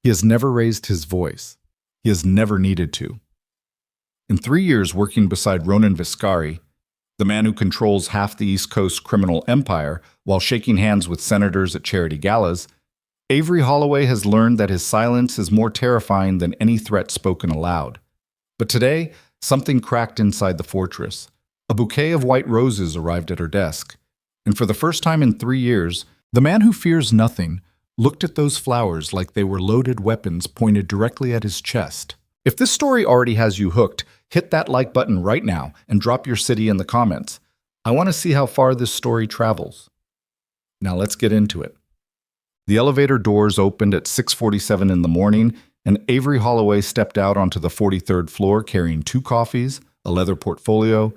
He has never raised his voice. He has never needed to. In 3 years working beside Ronan Viscari, the man who controls half the East Coast criminal empire while shaking hands with senators at charity galas, Avery Holloway has learned that his silence is more terrifying than any threat spoken aloud. But today, something cracked inside the fortress. A bouquet of white roses arrived at her desk. And for the first time in 3 years, the man who fears nothing looked at those flowers like they were loaded weapons pointed directly at his chest. If this story already has you hooked, hit that like button right now and drop your city in the comments. I want to see how far this story travels. Now let's get into it. The elevator doors opened at 6:47 in the morning, and Avery Holloway stepped out onto the 43rd floor carrying 2 coffees, a leather portfolio,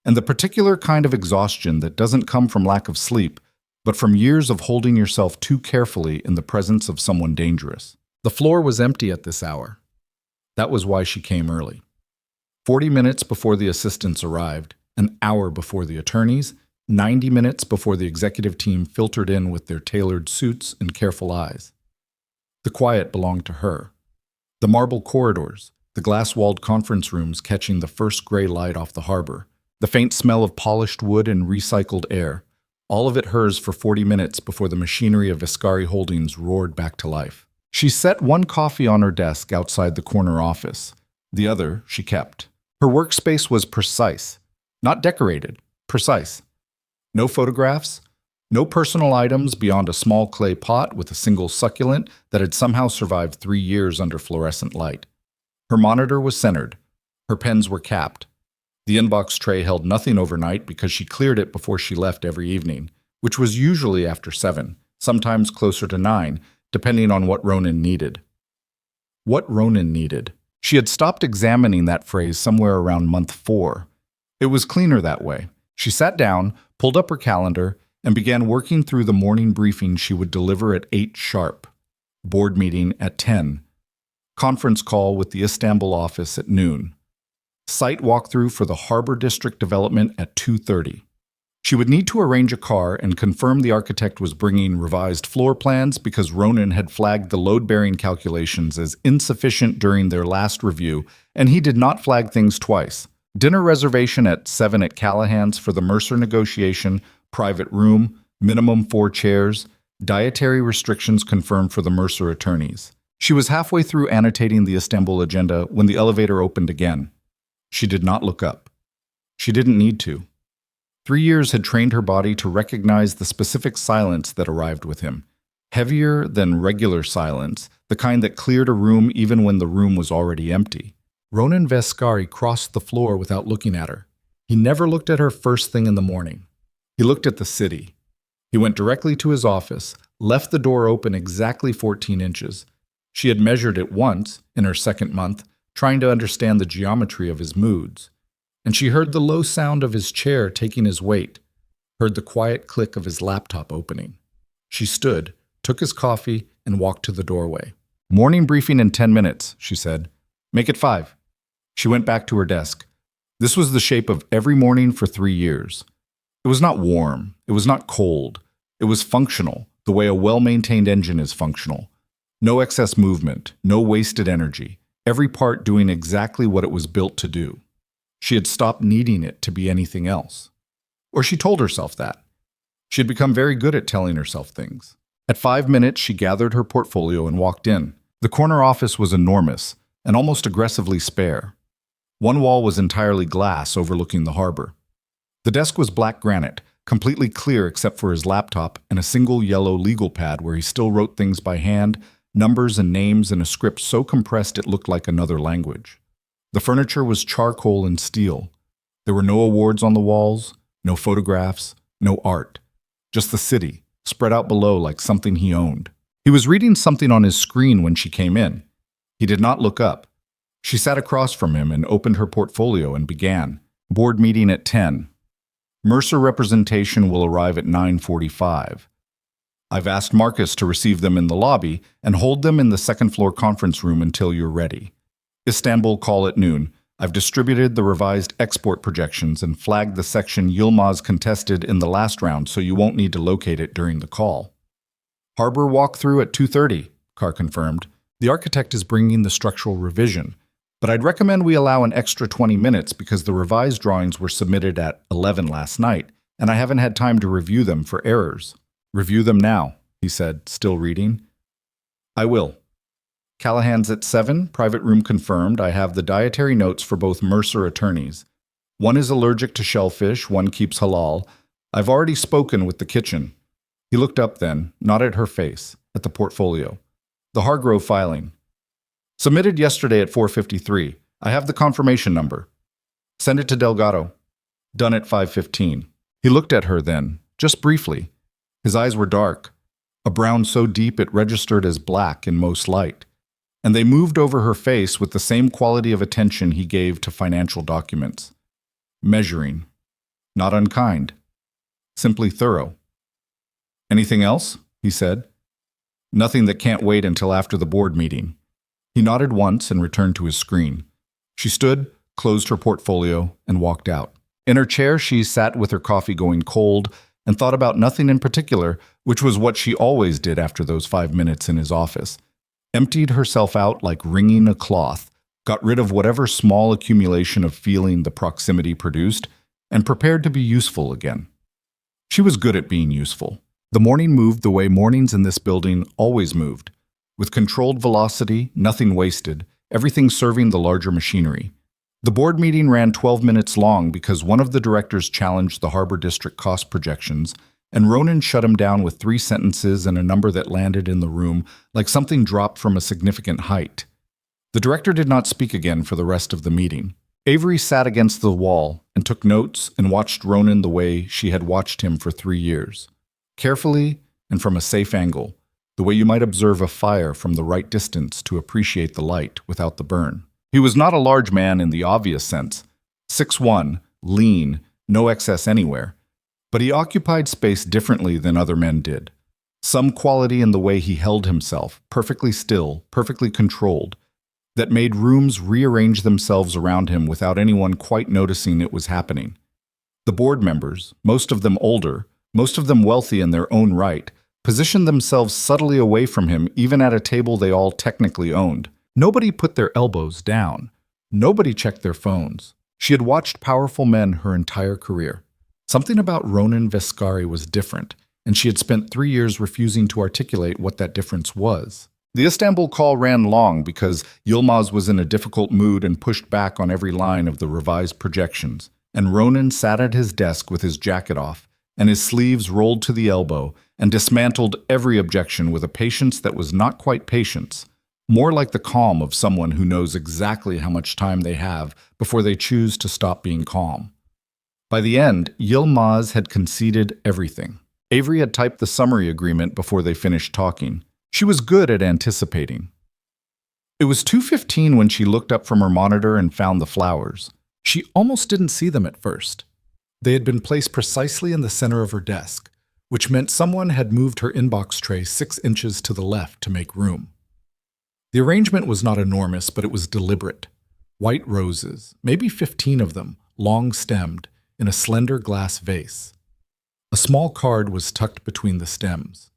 and the particular kind of exhaustion that doesn't come from lack of sleep, but from years of holding yourself too carefully in the presence of someone dangerous. The floor was empty at this hour. That was why she came early. 40 minutes before the assistants arrived, an hour before the attorneys, 90 minutes before the executive team filtered in with their tailored suits and careful eyes. The quiet belonged to her. The marble corridors, the glass-walled conference rooms catching the first gray light off the harbor, the faint smell of polished wood and recycled air, all of it hers for 40 minutes before the machinery of Viscari Holdings roared back to life. She set one coffee on her desk outside the corner office. The other she kept. Her workspace was precise, not decorated, precise. No photographs, no personal items beyond a small clay pot with a single succulent that had somehow survived 3 years under fluorescent light. Her monitor was centered. Her pens were capped. The inbox tray held nothing overnight because she cleared it before she left every evening, which was usually after 7, sometimes closer to 9, depending on what Ronan needed. What Ronan needed. She had stopped examining that phrase somewhere around month 4. It was cleaner that way. She sat down, pulled up her calendar, and began working through the morning briefing she would deliver at 8 sharp. Board meeting at 10. Conference call with the Istanbul office at noon. Site walkthrough for the Harbor District development at 2:30. She would need to arrange a car and confirm the architect was bringing revised floor plans because Ronan had flagged the load-bearing calculations as insufficient during their last review, and he did not flag things twice. Dinner reservation at 7 at Callahan's for the Mercer negotiation, private room, minimum 4 chairs, dietary restrictions confirmed for the Mercer attorneys. She was halfway through annotating the Istanbul agenda when the elevator opened again. She did not look up. She didn't need to. 3 years had trained her body to recognize the specific silence that arrived with him. Heavier than regular silence, the kind that cleared a room even when the room was already empty. Ronan Viscari crossed the floor without looking at her. He never looked at her first thing in the morning. He looked at the city. He went directly to his office, left the door open exactly 14 inches. She had measured it once, in her second month, trying to understand the geometry of his moods. And she heard the low sound of his chair taking his weight, heard the quiet click of his laptop opening. She stood, took his coffee, and walked to the doorway. "Morning briefing in 10 minutes, she said. "Make it 5. She went back to her desk. This was the shape of every morning for 3 years. It was not warm. It was not cold. It was functional, the way a well-maintained engine is functional. No excess movement, no wasted energy, every part doing exactly what it was built to do. She had stopped needing it to be anything else. Or she told herself that. She had become very good at telling herself things. At 5 minutes, she gathered her portfolio and walked in. The corner office was enormous and almost aggressively spare. One wall was entirely glass overlooking the harbor. The desk was black granite, completely clear except for his laptop and a single yellow legal pad where he still wrote things by hand, numbers and names in a script so compressed it looked like another language. The furniture was charcoal and steel. There were no awards on the walls, no photographs, no art. Just the city, spread out below like something he owned. He was reading something on his screen when she came in. He did not look up. She sat across from him and opened her portfolio and began. Board meeting at 10. Mercer representation will arrive at 9:45. I've asked Marcus to receive them in the lobby and hold them in the second-floor conference room until you're ready. Istanbul call at noon. I've distributed the revised export projections and flagged the section Yilmaz contested in the last round so you won't need to locate it during the call. Harbor walkthrough at 2:30, Carr confirmed. The architect is bringing the structural revision, but I'd recommend we allow an extra 20 minutes because the revised drawings were submitted at 11 last night, and I haven't had time to review them for errors. Review them now, he said, still reading. I will. Callahan's at 7, private room confirmed. I have the dietary notes for both Mercer attorneys. One is allergic to shellfish, one keeps halal. I've already spoken with the kitchen. He looked up then, not at her face, at the portfolio. The Hargrove filing. Submitted yesterday at 4:53. I have the confirmation number. Send it to Delgado. Done at 5:15. He looked at her then, just briefly. His eyes were dark, a brown so deep it registered as black in most light, and they moved over her face with the same quality of attention he gave to financial documents. Measuring. Not unkind. Simply thorough. Anything else? He said. Nothing that can't wait until after the board meeting. He nodded once and returned to his screen. She stood, closed her portfolio, and walked out. In her chair, she sat with her coffee going cold and thought about nothing in particular, which was what she always did after those 5 minutes in his office. Emptied herself out like wringing a cloth, got rid of whatever small accumulation of feeling the proximity produced, and prepared to be useful again. She was good at being useful. The morning moved the way mornings in this building always moved, with controlled velocity, nothing wasted, everything serving the larger machinery. The board meeting ran 12 minutes long because one of the directors challenged the Harbor District cost projections, and Ronan shut him down with 3 sentences and a number that landed in the room like something dropped from a significant height. The director did not speak again for the rest of the meeting. Avery sat against the wall and took notes and watched Ronan the way she had watched him for 3 years. Carefully and from a safe angle, the way you might observe a fire from the right distance to appreciate the light without the burn. He was not a large man in the obvious sense, 6'1", lean, no excess anywhere, but he occupied space differently than other men did. Some quality in the way he held himself, perfectly still, perfectly controlled, that made rooms rearrange themselves around him without anyone quite noticing it was happening. The board members, most of them older, most of them wealthy in their own right, positioned themselves subtly away from him even at a table they all technically owned. Nobody put their elbows down. Nobody checked their phones. She had watched powerful men her entire career. Something about Ronan Vescari was different, and she had spent 3 years refusing to articulate what that difference was. The Istanbul call ran long because Yilmaz was in a difficult mood and pushed back on every line of the revised projections, and Ronan sat at his desk with his jacket off and his sleeves rolled to the elbow and dismantled every objection with a patience that was not quite patience, more like the calm of someone who knows exactly how much time they have before they choose to stop being calm. By the end, Yilmaz had conceded everything. Avery had typed the summary agreement before they finished talking. She was good at anticipating. It was 2:15 when she looked up from her monitor and found the flowers. She almost didn't see them at first. They had been placed precisely in the center of her desk, which meant someone had moved her inbox tray 6 inches to the left to make room. The arrangement was not enormous, but it was deliberate. White roses, maybe 15 of them, long-stemmed, in a slender glass vase. A small card was tucked between the stems.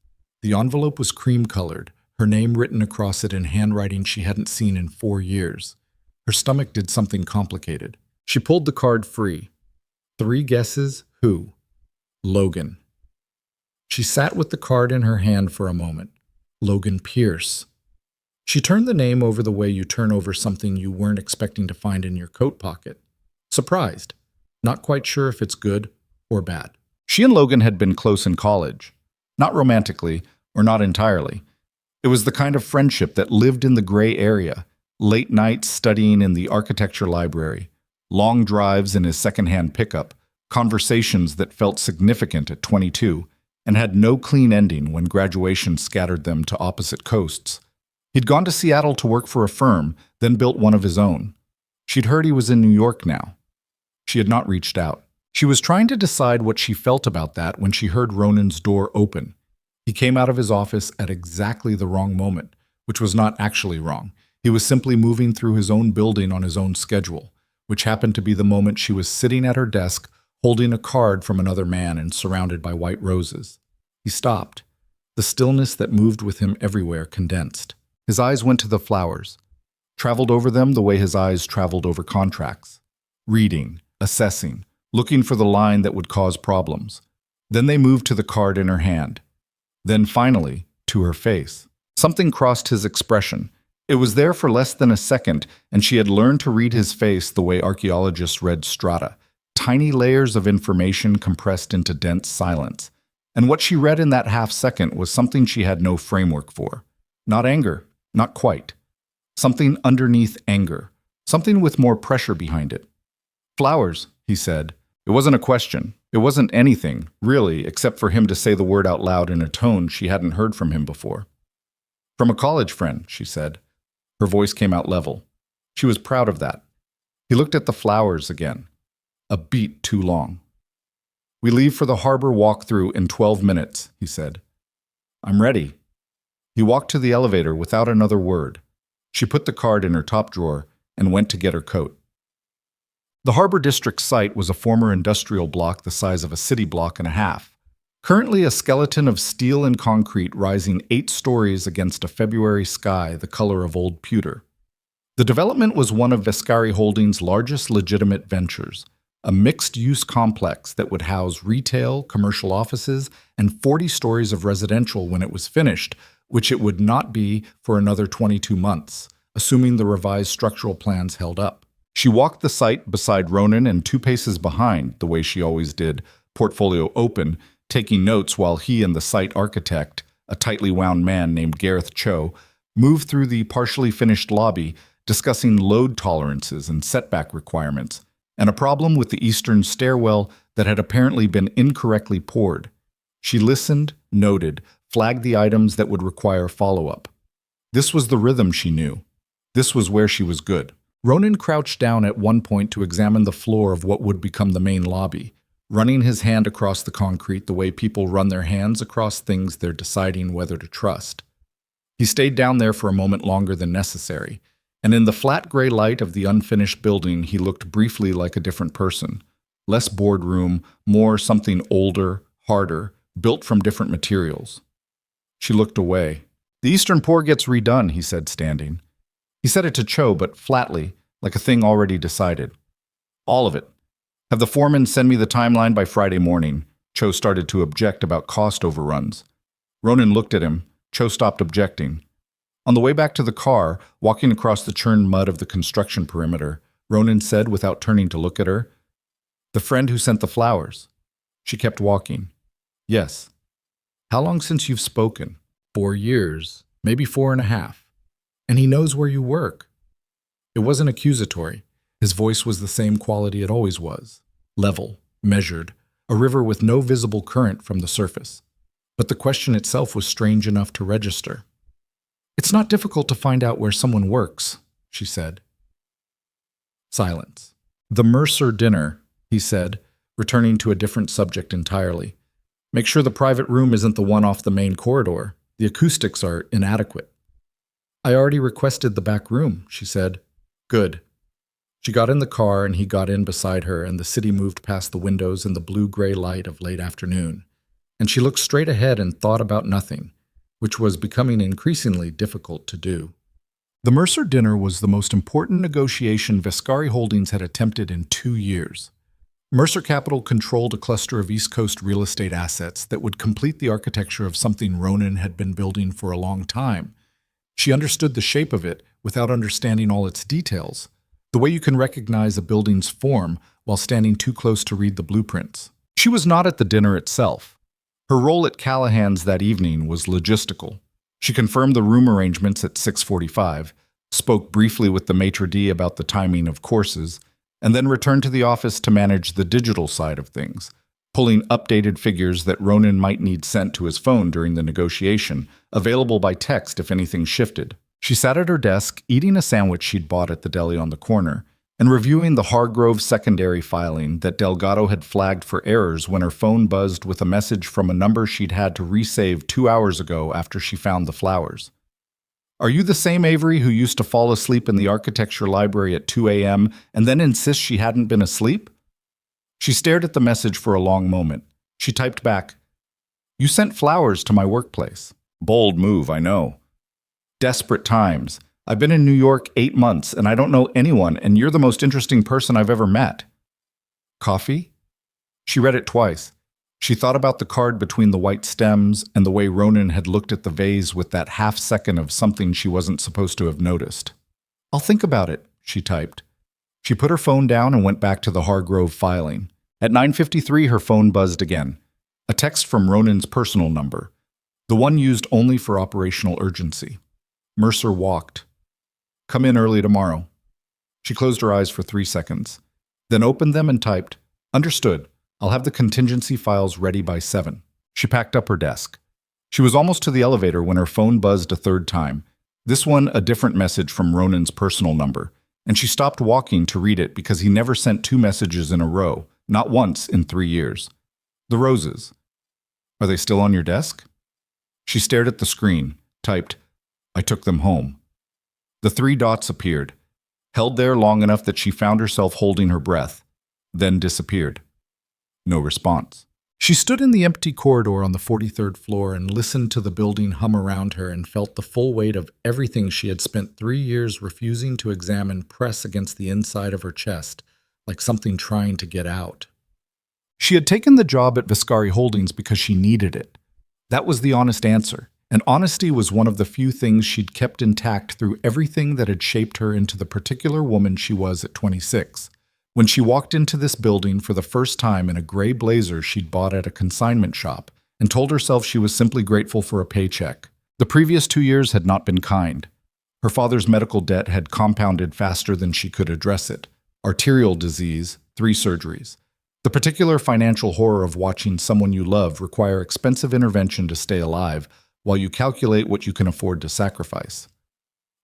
The envelope was cream-colored, her name written across it in handwriting she hadn't seen in 4 years. Her stomach did something complicated. She pulled the card free. 3 guesses, who? Logan. She sat with the card in her hand for a moment. Logan Pierce. She turned the name over the way you turn over something you weren't expecting to find in your coat pocket. Surprised. Not quite sure if it's good or bad. She and Logan had been close in college. Not romantically, or not entirely. It was the kind of friendship that lived in the gray area, late nights studying in the architecture library, long drives in his secondhand pickup, conversations that felt significant at 22, and had no clean ending when graduation scattered them to opposite coasts. He'd gone to Seattle to work for a firm, then built one of his own. She'd heard he was in New York now. She had not reached out. She was trying to decide what she felt about that when she heard Ronan's door open. He came out of his office at exactly the wrong moment, which was not actually wrong. He was simply moving through his own building on his own schedule, which happened to be the moment she was sitting at her desk holding a card from another man and surrounded by white roses. He stopped. The stillness that moved with him everywhere condensed. His eyes went to the flowers, traveled over them the way his eyes traveled over contracts. Reading, assessing, looking for the line that would cause problems. Then they moved to the card in her hand. Then finally, to her face. Something crossed his expression. It was there for less than a second, and she had learned to read his face the way archaeologists read strata. Tiny layers of information compressed into dense silence. And what she read in that half second was something she had no framework for. Not anger, not quite. Something underneath anger. Something with more pressure behind it. Flowers, he said. It wasn't a question. It wasn't anything, really, except for him to say the word out loud in a tone she hadn't heard from him before. From a college friend, she said. Her voice came out level. She was proud of that. He looked at the flowers again. A beat too long. We leave for the harbor walk-through in 12 minutes, he said. I'm ready. He walked to the elevator without another word. She put the card in her top drawer and went to get her coat. The Harbor District site was a former industrial block the size of a city block and a half. Currently a skeleton of steel and concrete rising 8 stories against a February sky the color of old pewter. The development was one of Vescari Holdings' largest legitimate ventures, a mixed-use complex that would house retail, commercial offices, and 40 stories of residential when it was finished, which it would not be for another 22 months, assuming the revised structural plans held up. She walked the site beside Ronan and 2 paces behind, the way she always did, portfolio open, taking notes while he and the site architect, a tightly wound man named Gareth Cho, moved through the partially finished lobby, discussing load tolerances and setback requirements, and a problem with the eastern stairwell that had apparently been incorrectly poured. She listened, noted, flagged the items that would require follow-up. This was the rhythm she knew. This was where she was good. Ronan crouched down at one point to examine the floor of what would become the main lobby, running his hand across the concrete the way people run their hands across things they're deciding whether to trust. He stayed down there for a moment longer than necessary, and in the flat gray light of the unfinished building he looked briefly like a different person. Less boardroom, more something older, harder, built from different materials. She looked away. The eastern pour gets redone, he said, standing. He said it to Cho, but flatly, like a thing already decided. All of it. Have the foreman send me the timeline by Friday morning. Cho started to object about cost overruns. Ronan looked at him. Cho stopped objecting. On the way back to the car, walking across the churned mud of the construction perimeter, Ronan said without turning to look at her, "The friend who sent the flowers." She kept walking. "Yes." "How long since you've spoken?" 4 years, maybe 4.5. "And he knows where you work." It wasn't accusatory. His voice was the same quality it always was. Level, measured, a river with no visible current from the surface. But the question itself was strange enough to register. "It's not difficult to find out where someone works," she said. Silence. "The Mercer dinner," he said, returning to a different subject entirely. "Make sure the private room isn't the one off the main corridor. The acoustics are inadequate." "I already requested the back room," she said. "Good." She got in the car and he got in beside her, and the city moved past the windows in the blue-gray light of late afternoon. And she looked straight ahead and thought about nothing, which was becoming increasingly difficult to do. The Mercer dinner was the most important negotiation Vescari Holdings had attempted in 2 years. Mercer Capital controlled a cluster of East Coast real estate assets that would complete the architecture of something Ronan had been building for a long time. She understood the shape of it without understanding all its details, the way you can recognize a building's form while standing too close to read the blueprints. She was not at the dinner itself. Her role at Callahan's that evening was logistical. She confirmed the room arrangements at 6:45, spoke briefly with the maitre d' about the timing of courses, and then returned to the office to manage the digital side of things, pulling updated figures that Ronan might need sent to his phone during the negotiation, available by text if anything shifted. She sat at her desk, eating a sandwich she'd bought at the deli on the corner, and reviewing the Hargrove secondary filing that Delgado had flagged for errors when her phone buzzed with a message from a number she'd had to resave 2 hours ago after she found the flowers. "Are you the same Avery who used to fall asleep in the architecture library at 2 a.m. and then insist she hadn't been asleep?" She stared at the message for a long moment. She typed back, "You sent flowers to my workplace." "Bold move, I know." Desperate times. I've been in New York 8 months, and I don't know anyone, and you're the most interesting person I've ever met. Coffee? She read it twice. She thought about the card between the white stems and the way Ronan had looked at the vase with that half second of something she wasn't supposed to have noticed. I'll think about it, she typed. She put her phone down and went back to the Hargrove filing. At 9:53, her phone buzzed again. A text from Ronan's personal number, the one used only for operational urgency. Mercer walked. Come in early tomorrow. She closed her eyes for 3 seconds, then opened them and typed, Understood. I'll have the contingency files ready by 7. She packed up her desk. She was almost to the elevator when her phone buzzed a third time, this one a different message from Ronan's personal number, and she stopped walking to read it because he never sent 2 messages in a row, not once in 3 years. The roses. Are they still on your desk? She stared at the screen, typed, I took them home. The 3 dots appeared, held there long enough that she found herself holding her breath, then disappeared. No response. She stood in the empty corridor on the 43rd floor and listened to the building hum around her and felt the full weight of everything she had spent 3 years refusing to examine press against the inside of her chest, like something trying to get out. She had taken the job at Viscari Holdings because she needed it. That was the honest answer, and honesty was one of the few things she'd kept intact through everything that had shaped her into the particular woman she was at 26. When she walked into this building for the first time in a gray blazer she'd bought at a consignment shop and told herself she was simply grateful for a paycheck. The previous 2 years had not been kind. Her father's medical debt had compounded faster than she could address it. Arterial disease, 3 surgeries. The particular financial horror of watching someone you love require expensive intervention to stay alive while you calculate what you can afford to sacrifice.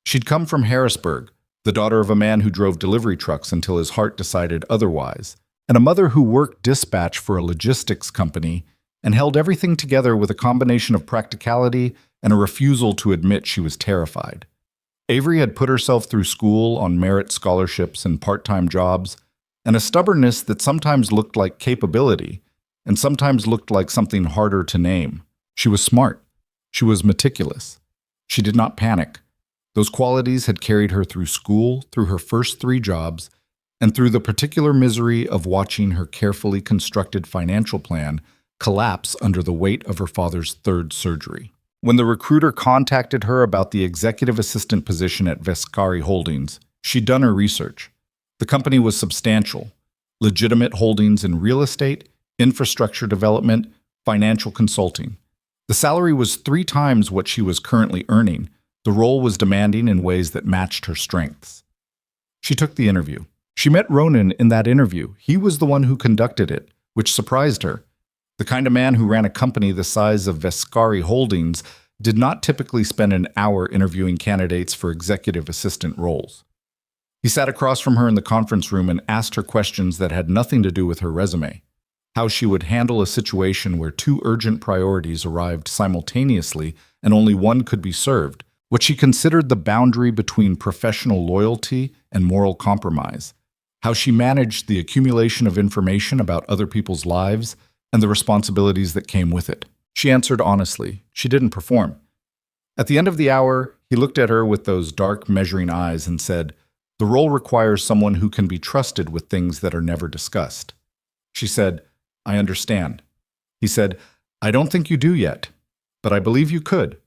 She'd come from Harrisburg, the daughter of a man who drove delivery trucks until his heart decided otherwise, and a mother who worked dispatch for a logistics company and held everything together with a combination of practicality and a refusal to admit she was terrified. Avery had put herself through school on merit scholarships and part-time jobs, and a stubbornness that sometimes looked like capability and sometimes looked like something harder to name. She was smart. She was meticulous. She did not panic. Those qualities had carried her through school, through her first 3 jobs, and through the particular misery of watching her carefully constructed financial plan collapse under the weight of her father's 3rd surgery. When the recruiter contacted her about the executive assistant position at Viscari Holdings, she'd done her research. The company was substantial, legitimate holdings in real estate, infrastructure development, financial consulting. The salary was 3 times what she was currently earning. The role was demanding in ways that matched her strengths. She took the interview. She met Ronan in that interview. He was the one who conducted it, which surprised her. The kind of man who ran a company the size of Viscari Holdings did not typically spend an hour interviewing candidates for executive assistant roles. He sat across from her in the conference room and asked her questions that had nothing to do with her resume. How she would handle a situation where 2 urgent priorities arrived simultaneously and only one could be served. What she considered the boundary between professional loyalty and moral compromise. How she managed the accumulation of information about other people's lives and the responsibilities that came with it. She answered honestly. She didn't perform. At the end of the hour, he looked at her with those dark, measuring eyes and said, The role requires someone who can be trusted with things that are never discussed. She said, I understand. He said, I don't think you do yet, but I believe you could.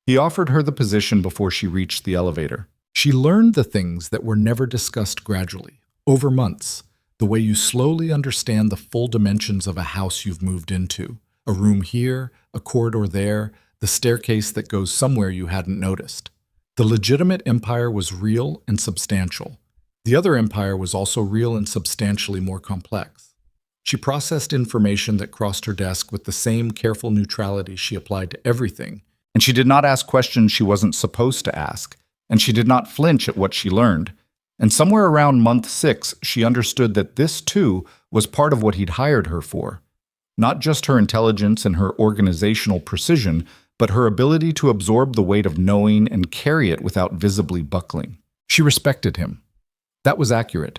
He offered her the position before she reached the elevator. She learned the things that were never discussed gradually, over months, the way you slowly understand the full dimensions of a house you've moved into, a room here, a corridor there, the staircase that goes somewhere you hadn't noticed. The legitimate empire was real and substantial. The other empire was also real and substantially more complex. She processed information that crossed her desk with the same careful neutrality she applied to everything, and she did not ask questions she wasn't supposed to ask, and she did not flinch at what she learned. And somewhere around month 6, she understood that this, too, was part of what he'd hired her for. Not just her intelligence and her organizational precision, but her ability to absorb the weight of knowing and carry it without visibly buckling. She respected him. That was accurate.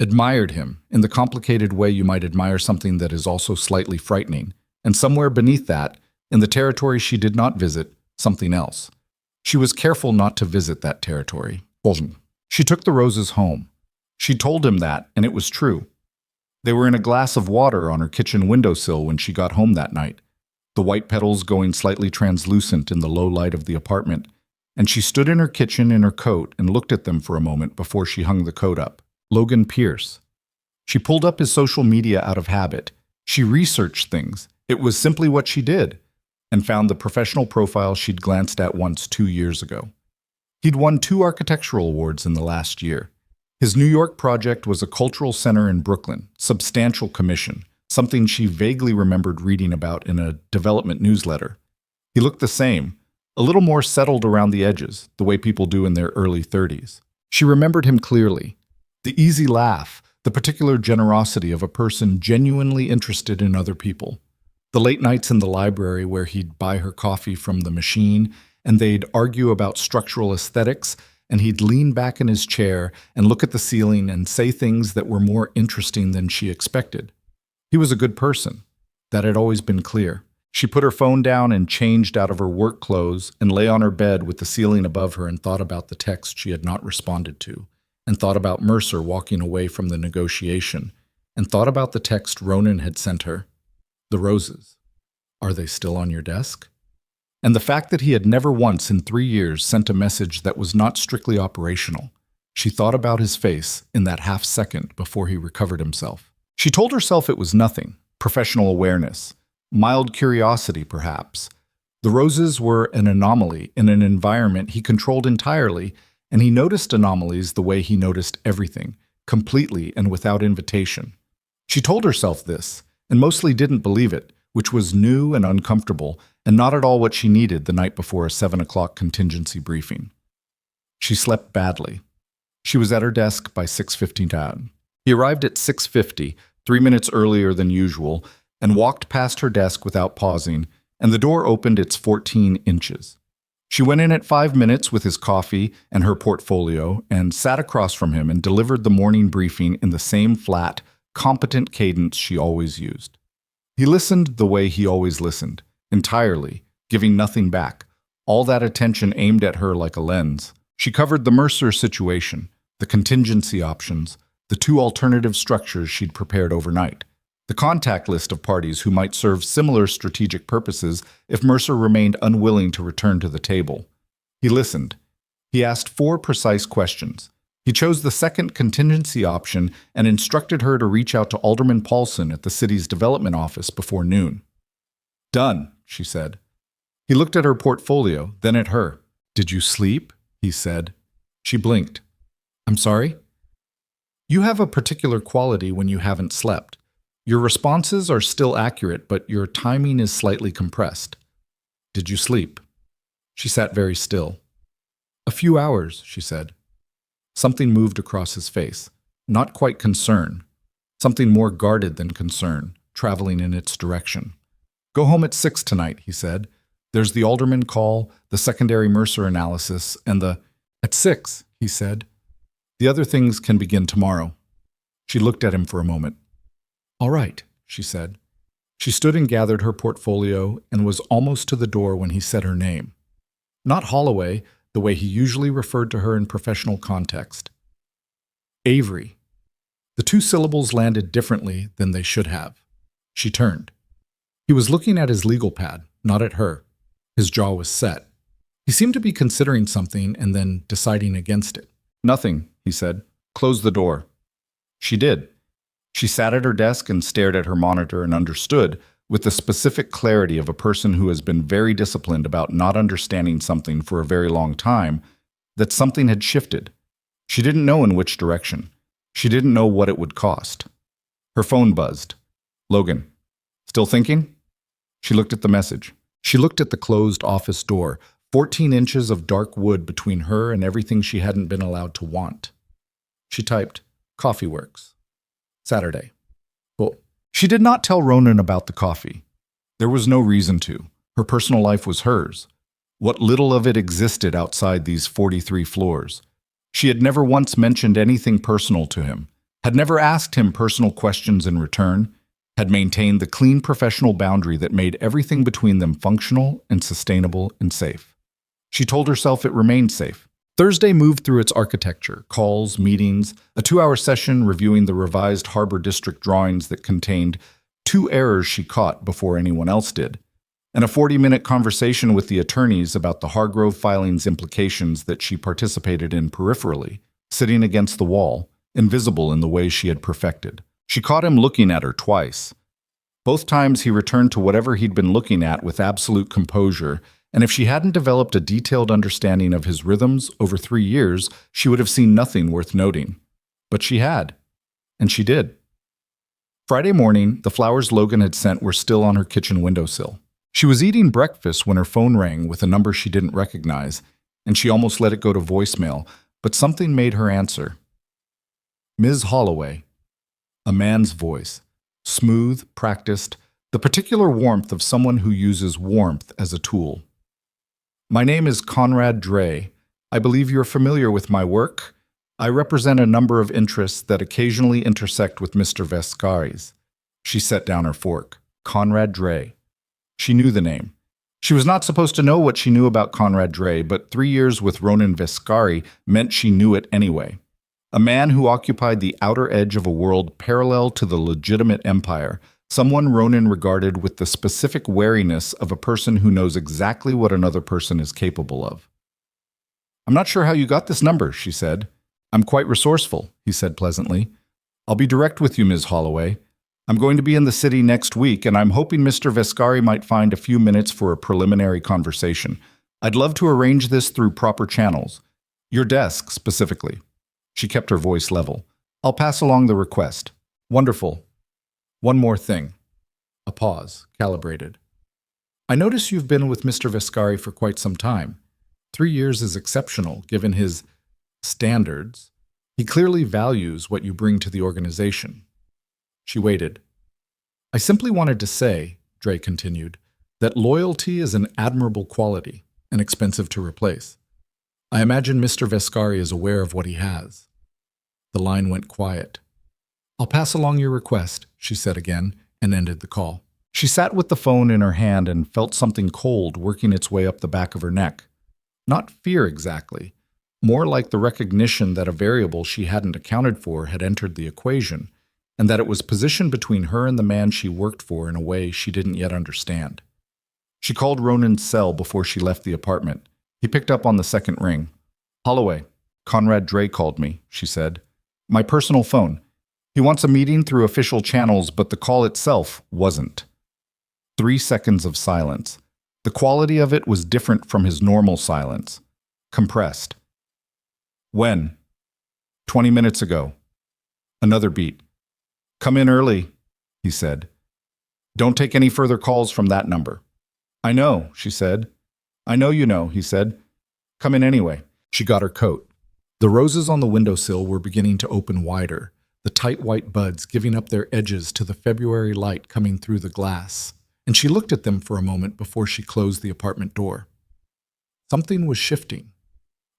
Admired him, in the complicated way you might admire something that is also slightly frightening. And somewhere beneath that, in the territory she did not visit, something else. She was careful not to visit that territory. She took the roses home. She told him that, and it was true. They were in a glass of water on her kitchen windowsill when she got home that night, the white petals going slightly translucent in the low light of the apartment, and she stood in her kitchen in her coat and looked at them for a moment before she hung the coat up. Logan Pierce. She pulled up his social media out of habit. She researched things. It was simply what she did, and found the professional profile she'd glanced at once 2 years ago. He'd won 2 architectural awards in the last year. His New York project was a cultural center in Brooklyn, substantial commission, something she vaguely remembered reading about in a development newsletter. He looked the same, a little more settled around the edges, the way people do in their early 30s. She remembered him clearly. The easy laugh, the particular generosity of a person genuinely interested in other people. The late nights in the library where he'd buy her coffee from the machine, and they'd argue about structural aesthetics, and he'd lean back in his chair and look at the ceiling and say things that were more interesting than she expected. He was a good person. That had always been clear. She put her phone down and changed out of her work clothes and lay on her bed with the ceiling above her and thought about the text she had not responded to, and thought about Mercer walking away from the negotiation, and thought about the text Ronan had sent her. The roses. Are they still on your desk? And the fact that he had never once in 3 years sent a message that was not strictly operational. She thought about his face in that half second before he recovered himself. She told herself it was nothing, professional awareness, mild curiosity perhaps. The roses were an anomaly in an environment he controlled entirely, and he noticed anomalies the way he noticed everything, completely and without invitation. She told herself this, and mostly didn't believe it, which was new and uncomfortable, and not at all what she needed the night before a 7 o'clock contingency briefing. She slept badly. She was at her desk by 6:59. He arrived at 6:50, 3 minutes earlier than usual, and walked past her desk without pausing, and the door opened its 14 inches. She went in at 5 minutes with his coffee and her portfolio, and sat across from him and delivered the morning briefing in the same flat, competent cadence she always used. He listened the way he always listened, entirely, giving nothing back, all that attention aimed at her like a lens. She covered the Mercer situation, the contingency options, the 2 alternative structures she'd prepared overnight, the contact list of parties who might serve similar strategic purposes if Mercer remained unwilling to return to the table. He listened. He asked 4 precise questions. He chose the second contingency option and instructed her to reach out to Alderman Paulson at the city's development office before noon. "Done," she said. He looked at her portfolio, then at her. "Did you sleep?" he said. She blinked. "I'm sorry?" "You have a particular quality when you haven't slept. Your responses are still accurate, but your timing is slightly compressed. Did you sleep?" She sat very still. "A few hours," she said. Something moved across his face, not quite concern, something more guarded than concern, traveling in its direction. "Go home at 6 tonight," he said. "There's the alderman call, the secondary Mercer analysis, and the—" "At 6, he said. "The other things can begin tomorrow." She looked at him for a moment. "All right," she said. She stood and gathered her portfolio and was almost to the door when he said her name. Not Holloway, the way he usually referred to her in professional context. Avery. The 2 syllables landed differently than they should have. She turned. He was looking at his legal pad, not at her. His jaw was set. He seemed to be considering something and then deciding against it. "Nothing," he said. "Close the door." She did. She sat at her desk and stared at her monitor and understood, with the specific clarity of a person who has been very disciplined about not understanding something for a very long time, that something had shifted. She didn't know in which direction. She didn't know what it would cost. Her phone buzzed. "Logan. Still thinking?" She looked at the message. She looked at the closed office door, 14 inches of dark wood between her and everything she hadn't been allowed to want. She typed, "Coffee works. Saturday." Well, she did not tell Ronan about the coffee. There was no reason to. Her personal life was hers. What little of it existed outside these 43 floors. She had never once mentioned anything personal to him, had never asked him personal questions in return, had maintained the clean professional boundary that made everything between them functional and sustainable and safe. She told herself it remained safe. Thursday moved through its architecture, calls, meetings, a 2-hour session reviewing the revised Harbor District drawings that contained 2 errors she caught before anyone else did, and a 40-minute conversation with the attorneys about the Hargrove filings implications that she participated in peripherally, sitting against the wall, invisible in the way she had perfected. She caught him looking at her twice. Both times he returned to whatever he'd been looking at with absolute composure, and if she hadn't developed a detailed understanding of his rhythms over 3 years, she would have seen nothing worth noting. But she had. And she did. Friday morning, the flowers Logan had sent were still on her kitchen windowsill. She was eating breakfast when her phone rang with a number she didn't recognize, and she almost let it go to voicemail, but something made her answer. Ms. Holloway. A man's voice. Smooth, practiced, the particular warmth of someone who uses warmth as a tool. My name is Conrad Dre. I believe you're familiar with my work. I represent a number of interests that occasionally intersect with Mr. Vescari's. She set down her fork. Conrad Dre. She knew the name. She was not supposed to know what she knew about Conrad Dre, but 3 years with Ronan Vescari meant she knew it anyway. A man who occupied the outer edge of a world parallel to the legitimate empire, someone Ronan regarded with the specific wariness of a person who knows exactly what another person is capable of. I'm not sure how you got this number, she said. I'm quite resourceful, he said pleasantly. I'll be direct with you, Ms. Holloway. I'm going to be in the city next week, and I'm hoping Mr. Vescari might find a few minutes for a preliminary conversation. I'd love to arrange this through proper channels. Your desk, specifically. She kept her voice level. I'll pass along the request. Wonderful. One more thing. A pause, calibrated. I notice you've been with Mr. Vescari for quite some time. 3 years is exceptional, given his standards. He clearly values what you bring to the organization. She waited. I simply wanted to say, Dre continued, that loyalty is an admirable quality and expensive to replace. I imagine Mr. Vescari is aware of what he has. The line went quiet. I'll pass along your request, she said again, and ended the call. She sat with the phone in her hand and felt something cold working its way up the back of her neck. Not fear exactly, more like the recognition that a variable she hadn't accounted for had entered the equation, and that it was positioned between her and the man she worked for in a way she didn't yet understand. She called Ronan's cell before she left the apartment. He picked up on the second ring. Holloway, Conrad Dre called me, she said. My personal phone. He wants a meeting through official channels, but the call itself wasn't. 3 seconds of silence. The quality of it was different from his normal silence. Compressed. When? 20 minutes ago. Another beat. Come in early, he said. Don't take any further calls from that number. I know, she said. I know you know, he said. Come in anyway. She got her coat. The roses on the windowsill were beginning to open wider, the tight white buds giving up their edges to the February light coming through the glass, and she looked at them for a moment before she closed the apartment door. Something was shifting.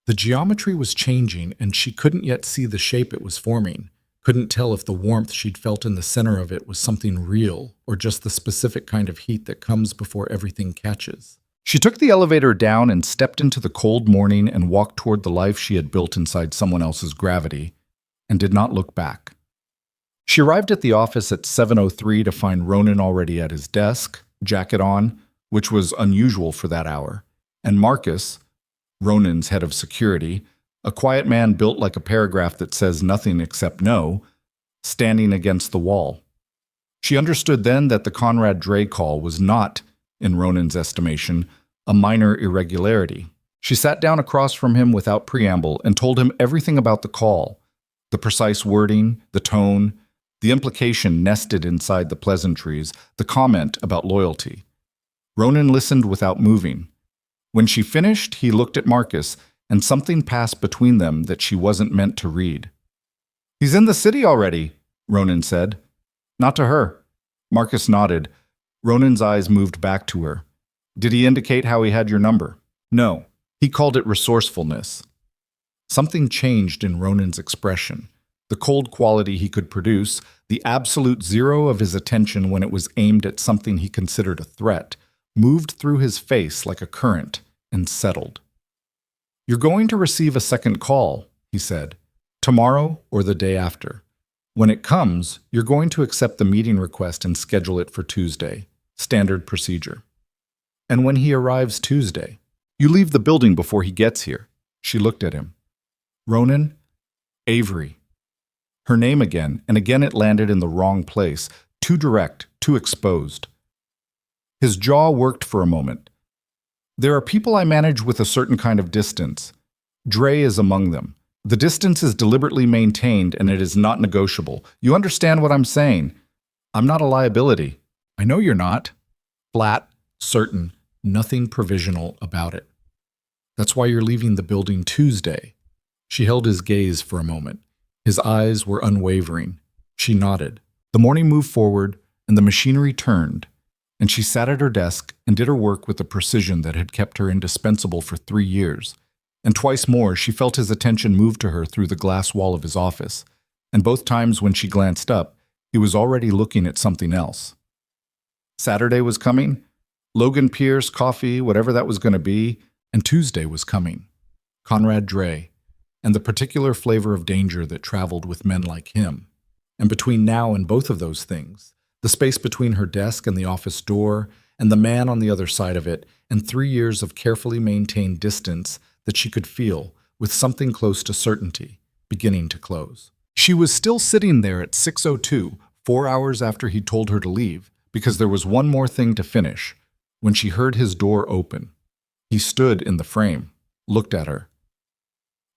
The geometry was changing, and she couldn't yet see the shape it was forming, couldn't tell if the warmth she'd felt in the center of it was something real or just the specific kind of heat that comes before everything catches. She took the elevator down and stepped into the cold morning and walked toward the life she had built inside someone else's gravity, and did not look back. She arrived at the office at 7:03 to find Ronan already at his desk, jacket on, which was unusual for that hour, and Marcus, Ronan's head of security, a quiet man built like a paragraph that says nothing except no, standing against the wall. She understood then that the Conrad Dre call was not, in Ronan's estimation, a minor irregularity. She sat down across from him without preamble and told him everything about the call, the precise wording, the tone, the implication nested inside the pleasantries, the comment about loyalty. Ronan listened without moving. When she finished, he looked at Marcus, and something passed between them that she wasn't meant to read. He's in the city already, Ronan said. Not to her. Marcus nodded. Ronan's eyes moved back to her. Did he indicate how he had your number? No. He called it resourcefulness. Something changed in Ronan's expression. The cold quality he could produce, the absolute zero of his attention when it was aimed at something he considered a threat, moved through his face like a current and settled. "You're going to receive a second call," he said, "tomorrow or the day after. When it comes, you're going to accept the meeting request and schedule it for Tuesday. Standard procedure. And when he arrives Tuesday, you leave the building before he gets here." She looked at him. "Ronan?" "Avery." Her name again, and again it landed in the wrong place, too direct, too exposed. His jaw worked for a moment. "There are people I manage with a certain kind of distance. Dre is among them. The distance is deliberately maintained and it is not negotiable. You understand what I'm saying? I'm not a liability." "I know you're not." Flat, certain, nothing provisional about it. "That's why you're leaving the building Tuesday." She held his gaze for a moment. His eyes were unwavering. She nodded. The morning moved forward and the machinery turned, and she sat at her desk and did her work with the precision that had kept her indispensable for 3 years. And twice more she felt his attention move to her through the glass wall of his office, and both times when she glanced up, he was already looking at something else. Saturday was coming, Logan Pierce, coffee, whatever that was going to be, and Tuesday was coming. Conrad Dre, and the particular flavor of danger that traveled with men like him. And between now and both of those things, the space between her desk and the office door, and the man on the other side of it, and 3 years of carefully maintained distance that she could feel, with something close to certainty, beginning to close. She was still sitting there at 6:02, 4 hours after he told her to leave, because there was one more thing to finish, when she heard his door open. He stood in the frame, looked at her.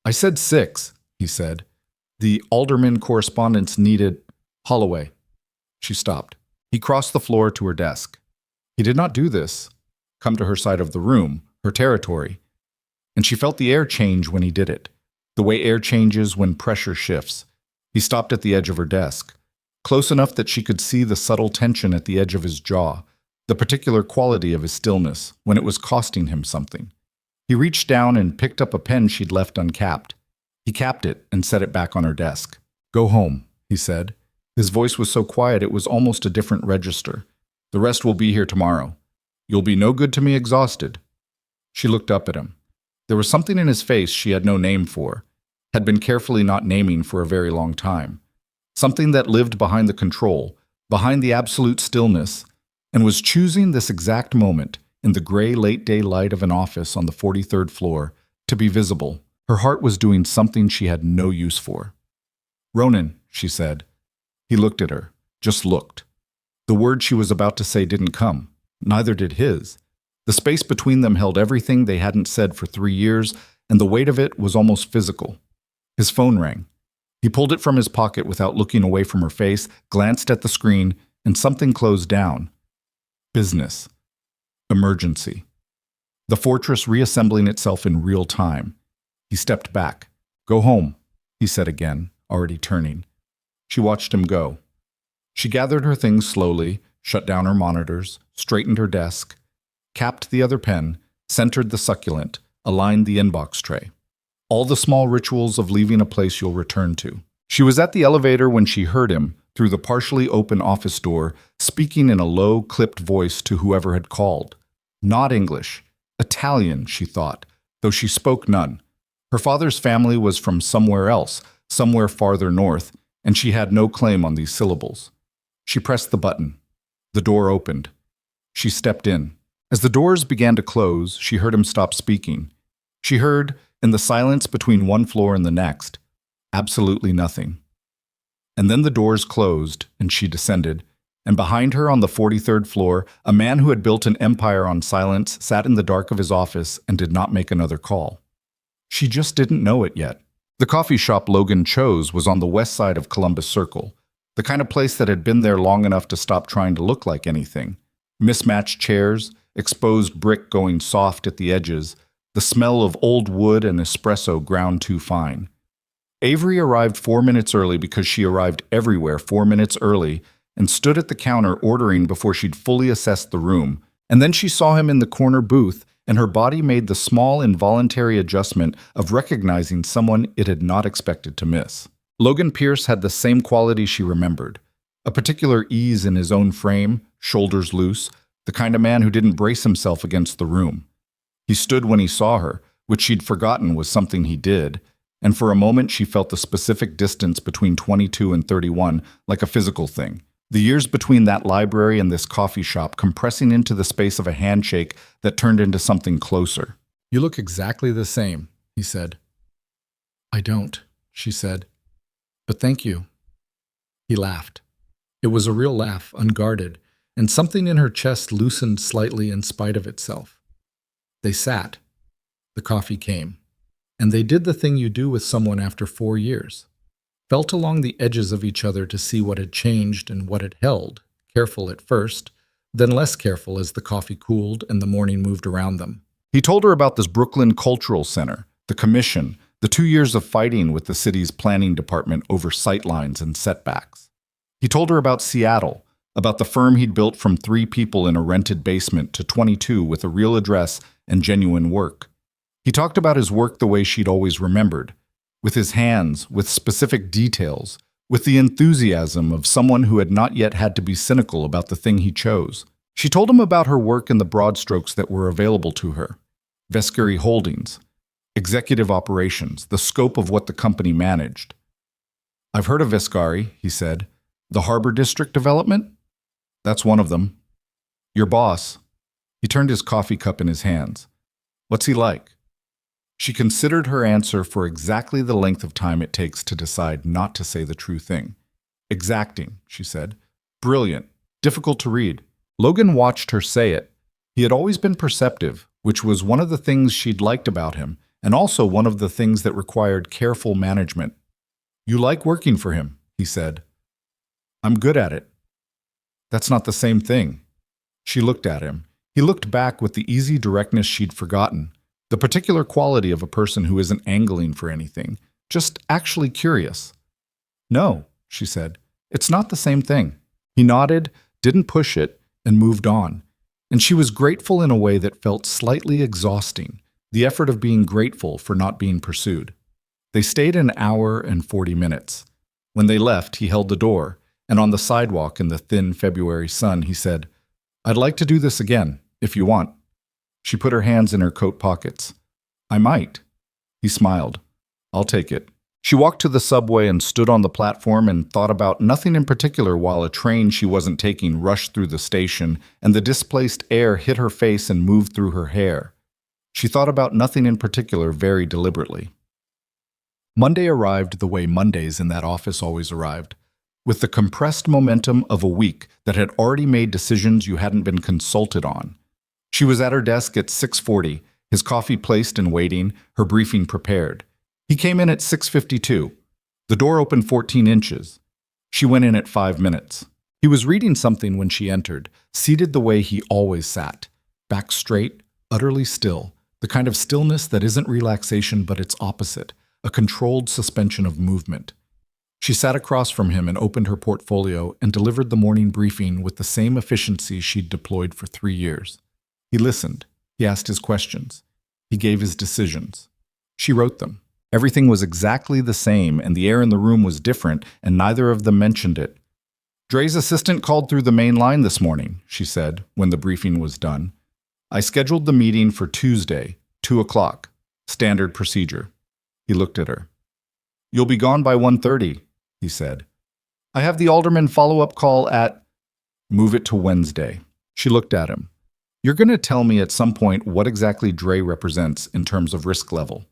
"I said 6, he said. "The Alderman correspondence needed—" "Holloway." She stopped. He crossed the floor to her desk. He did not do this, come to her side of the room, her territory, and she felt the air change when he did it, the way air changes when pressure shifts. He stopped at the edge of her desk, close enough that she could see the subtle tension at the edge of his jaw, the particular quality of his stillness, when it was costing him something. He reached down and picked up a pen she'd left uncapped. He capped it and set it back on her desk. "Go home," he said. His voice was so quiet it was almost a different register. "The rest will be here tomorrow. You'll be no good to me exhausted." She looked up at him. There was something in his face she had no name for, had been carefully not naming for a very long time. Something that lived behind the control, behind the absolute stillness, and was choosing this exact moment, in the gray late-day light of an office on the 43rd floor, to be visible. Her heart was doing something she had no use for. "Ronan," she said. He looked at her, just looked. The word she was about to say didn't come. Neither did his. The space between them held everything they hadn't said for 3 years, and the weight of it was almost physical. His phone rang. He pulled it from his pocket without looking away from her face, glanced at the screen, and something closed down. Business. Emergency. The fortress reassembling itself in real time. He stepped back. "Go home," he said again, already turning. She watched him go. She gathered her things slowly, shut down her monitors, straightened her desk, capped the other pen, centered the succulent, aligned the inbox tray. All the small rituals of leaving a place you'll return to. She was at the elevator when she heard him, through the partially open office door, speaking in a low, clipped voice to whoever had called. Not English. Italian, she thought, though she spoke none. Her father's family was from somewhere else, somewhere farther north, and she had no claim on these syllables. She pressed the button. The door opened. She stepped in. As the doors began to close, she heard him stop speaking. She heard, in the silence between one floor and the next, absolutely nothing. And then the doors closed, and she descended, and behind her on the 43rd floor, a man who had built an empire on silence sat in the dark of his office and did not make another call. She just didn't know it yet. The coffee shop Logan chose was on the west side of Columbus Circle, the kind of place that had been there long enough to stop trying to look like anything. Mismatched chairs, exposed brick going soft at the edges, the smell of old wood and espresso ground too fine. Avery arrived 4 minutes early because she arrived everywhere 4 minutes early and stood at the counter ordering before she'd fully assessed the room. And then she saw him in the corner booth, and her body made the small involuntary adjustment of recognizing someone it had not expected to miss. Logan Pierce had the same quality she remembered, a particular ease in his own frame, shoulders loose, the kind of man who didn't brace himself against the room. He stood when he saw her, which she'd forgotten was something he did, and for a moment she felt the specific distance between 22 and 31 like a physical thing. The years between that library and this coffee shop compressing into the space of a handshake that turned into something closer. "You look exactly the same," he said. "I don't," she said. "But thank you." He laughed. It was a real laugh, unguarded, and something in her chest loosened slightly in spite of itself. They sat. The coffee came. And they did the thing you do with someone after 4 years. Felt along the edges of each other to see what had changed and what had held, careful at first, then less careful as the coffee cooled and the morning moved around them. He told her about this Brooklyn Cultural Center, the commission, the 2 years of fighting with the city's planning department over sightlines and setbacks. He told her about Seattle, about the firm he'd built from 3 people in a rented basement to 22 with a real address and genuine work. He talked about his work the way she'd always remembered, with his hands, with specific details, with the enthusiasm of someone who had not yet had to be cynical about the thing he chose. She told him about her work in the broad strokes that were available to her. Vescari Holdings, executive operations, the scope of what the company managed. "I've heard of Vescari," he said. "The Harbor District development? That's one of them. Your boss." He turned his coffee cup in his hands. "What's he like?" She considered her answer for exactly the length of time it takes to decide not to say the true thing. "Exacting," she said. "Brilliant. Difficult to read." Logan watched her say it. He had always been perceptive, which was one of the things she'd liked about him, and also one of the things that required careful management. "You like working for him," he said. "I'm good at it." "That's not the same thing." She looked at him. He looked back with the easy directness she'd forgotten. The particular quality of a person who isn't angling for anything, just actually curious. "No," she said, "it's not the same thing." He nodded, didn't push it, and moved on. And she was grateful in a way that felt slightly exhausting, the effort of being grateful for not being pursued. They stayed an hour and 40 minutes. When they left, he held the door, and on the sidewalk in the thin February sun, he said, "I'd like to do this again, if you want." She put her hands in her coat pockets. "I might." He smiled. "I'll take it." She walked to the subway and stood on the platform and thought about nothing in particular while a train she wasn't taking rushed through the station and the displaced air hit her face and moved through her hair. She thought about nothing in particular very deliberately. Monday arrived the way Mondays in that office always arrived, with the compressed momentum of a week that had already made decisions you hadn't been consulted on. She was at her desk at 6:40, his coffee placed and waiting, her briefing prepared. He came in at 6:52. The door opened 14 inches. She went in at 5 minutes. He was reading something when she entered, seated the way he always sat, back straight, utterly still, the kind of stillness that isn't relaxation but its opposite, a controlled suspension of movement. She sat across from him and opened her portfolio and delivered the morning briefing with the same efficiency she'd deployed for 3 years. He listened. He asked his questions. He gave his decisions. She wrote them. Everything was exactly the same, and the air in the room was different, and neither of them mentioned it. "Dre's assistant called through the main line this morning," she said, when the briefing was done. "I scheduled the meeting for Tuesday, 2 o'clock. Standard procedure." He looked at her. "You'll be gone by 1:30, he said. "I have the alderman follow-up call at—" "Move it to Wednesday." She looked at him. "You're going to tell me at some point what exactly Dre represents in terms of risk level.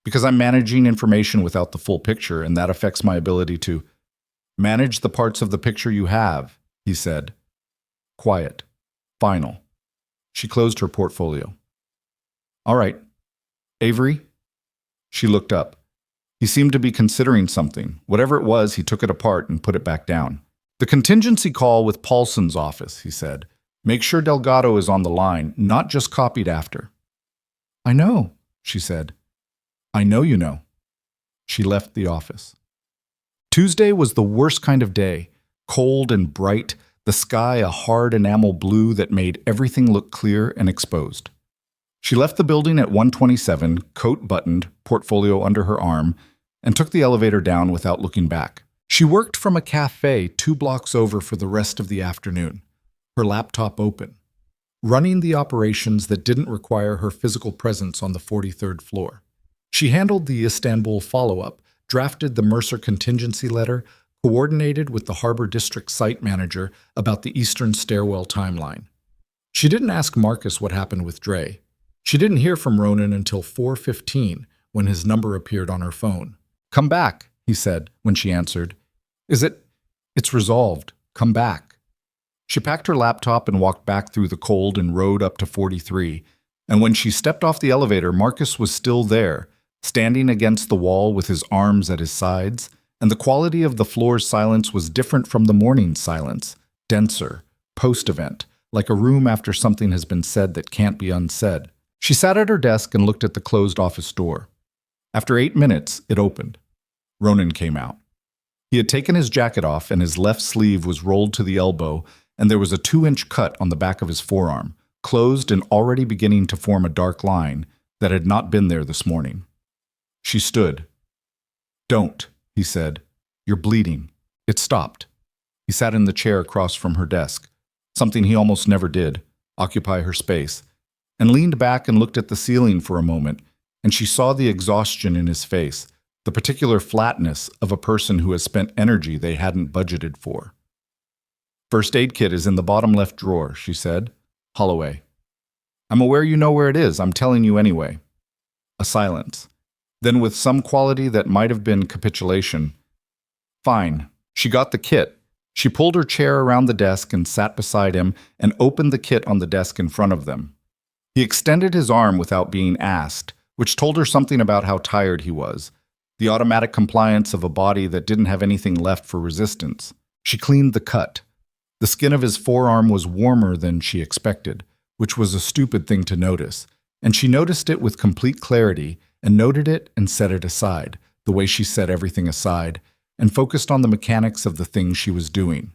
Because I'm managing information without the full picture, and that affects my ability to—" "Manage the parts of the picture you have," he said. Quiet. Final. She closed her portfolio. "All right. Avery?" She looked up. He seemed to be considering something. Whatever it was, he took it apart and put it back down. "The contingency call with Paulson's office," he said. "Make sure Delgado is on the line, not just copied after." "I know," she said. "I know you know." She left the office. Tuesday was the worst kind of day, cold and bright, the sky a hard enamel blue that made everything look clear and exposed. She left the building at 1:27, coat buttoned, portfolio under her arm, and took the elevator down without looking back. She worked from a cafe 2 blocks over for the rest of the afternoon, her laptop open. running the operations that didn't require her physical presence on the 43rd floor. She handled the Istanbul follow-up, drafted the Mercer contingency letter, coordinated with the Harbor District site manager about the Eastern Stairwell timeline. She didn't ask Marcus what happened with Dre. She didn't hear from Ronan until 4:15 when his number appeared on her phone. "Come back," he said when she answered. It's resolved. Come back." She packed her laptop and walked back through the cold and rode up to 43. And when she stepped off the elevator, Marcus was still there, standing against the wall with his arms at his sides, and the quality of the floor's silence was different from the morning's silence, denser, post-event, like a room after something has been said that can't be unsaid. She sat at her desk and looked at the closed office door. After 8 minutes, it opened. Ronan came out. He had taken his jacket off and his left sleeve was rolled to the elbow, and there was a 2-inch cut on the back of his forearm, closed and already beginning to form a dark line that had not been there this morning. She stood. "Don't," he said. "You're bleeding." It stopped. He sat in the chair across from her desk, something he almost never did, occupy her space, and leaned back and looked at the ceiling for a moment, and she saw the exhaustion in his face, the particular flatness of a person who has spent energy they hadn't budgeted for. "First aid kit is in the bottom left drawer," she said. "Holloway." "I'm aware you know where it is. I'm telling you anyway." A silence. Then with some quality that might have been capitulation. "Fine." She got the kit. She pulled her chair around the desk and sat beside him and opened the kit on the desk in front of them. He extended his arm without being asked, which told her something about how tired he was. The automatic compliance of a body that didn't have anything left for resistance. She cleaned the cut. The skin of his forearm was warmer than she expected, which was a stupid thing to notice, and she noticed it with complete clarity and noted it and set it aside, the way she set everything aside, and focused on the mechanics of the things she was doing.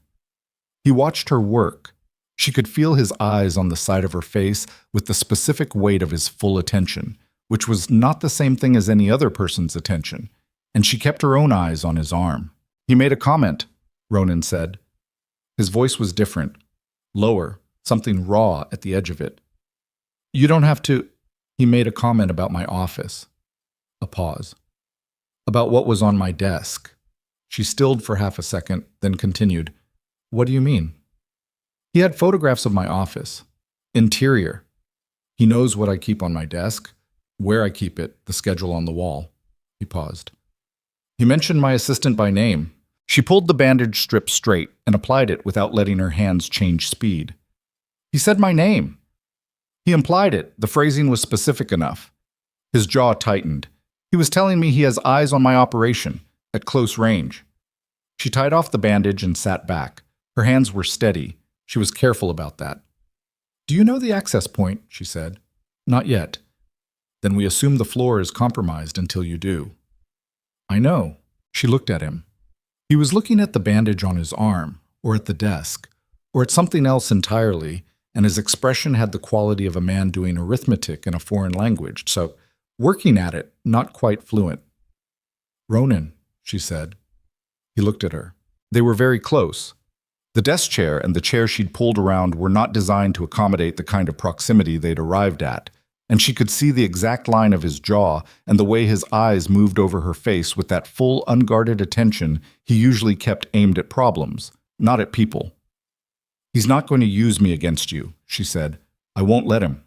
He watched her work. She could feel his eyes on the side of her face with the specific weight of his full attention, which was not the same thing as any other person's attention, and she kept her own eyes on his arm. "He made a comment," Ronan said. His voice was different, lower, something raw at the edge of it. "You don't have to—" He made a comment about my office. A pause. "About what was on my desk." She stilled for half a second, then continued. "What do you mean?" "He had photographs of my office. Interior. He knows what I keep on my desk, where I keep it, the schedule on the wall." He paused. "He mentioned my assistant by name." She pulled the bandage strip straight and applied it without letting her hands change speed. "He said my name." "He implied it. The phrasing was specific enough." His jaw tightened. "He was telling me he has eyes on my operation, at close range." She tied off the bandage and sat back. Her hands were steady. She was careful about that. "Do you know the access point?" she said. "Not yet." "Then we assume the floor is compromised until you do." "I know." She looked at him. He was looking at the bandage on his arm, or at the desk, or at something else entirely, and his expression had the quality of a man doing arithmetic in a foreign language, so working at it, not quite fluent. "Ronan," she said. He looked at her. They were very close. The desk chair and the chair she'd pulled around were not designed to accommodate the kind of proximity they'd arrived at, and she could see the exact line of his jaw and the way his eyes moved over her face with that full, unguarded attention he usually kept aimed at problems, not at people. "He's not going to use me against you," she said. "I won't let him."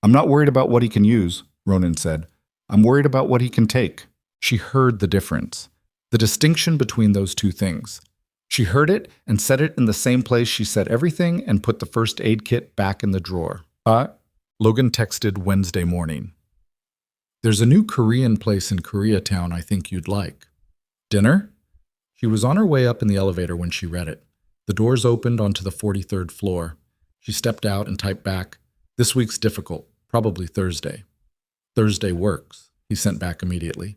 "I'm not worried about what he can use," Ronan said. "I'm worried about what he can take." She heard the difference, the distinction between those two things. She heard it and set it in the same place she set everything and put the first aid kit back in the drawer. Logan texted Wednesday morning. "There's a new Korean place in Koreatown I think you'd like." "Dinner?" She was on her way up in the elevator when she read it. The doors opened onto the 43rd floor. She stepped out and typed back, "This week's difficult, probably Thursday." "Thursday works," he sent back immediately.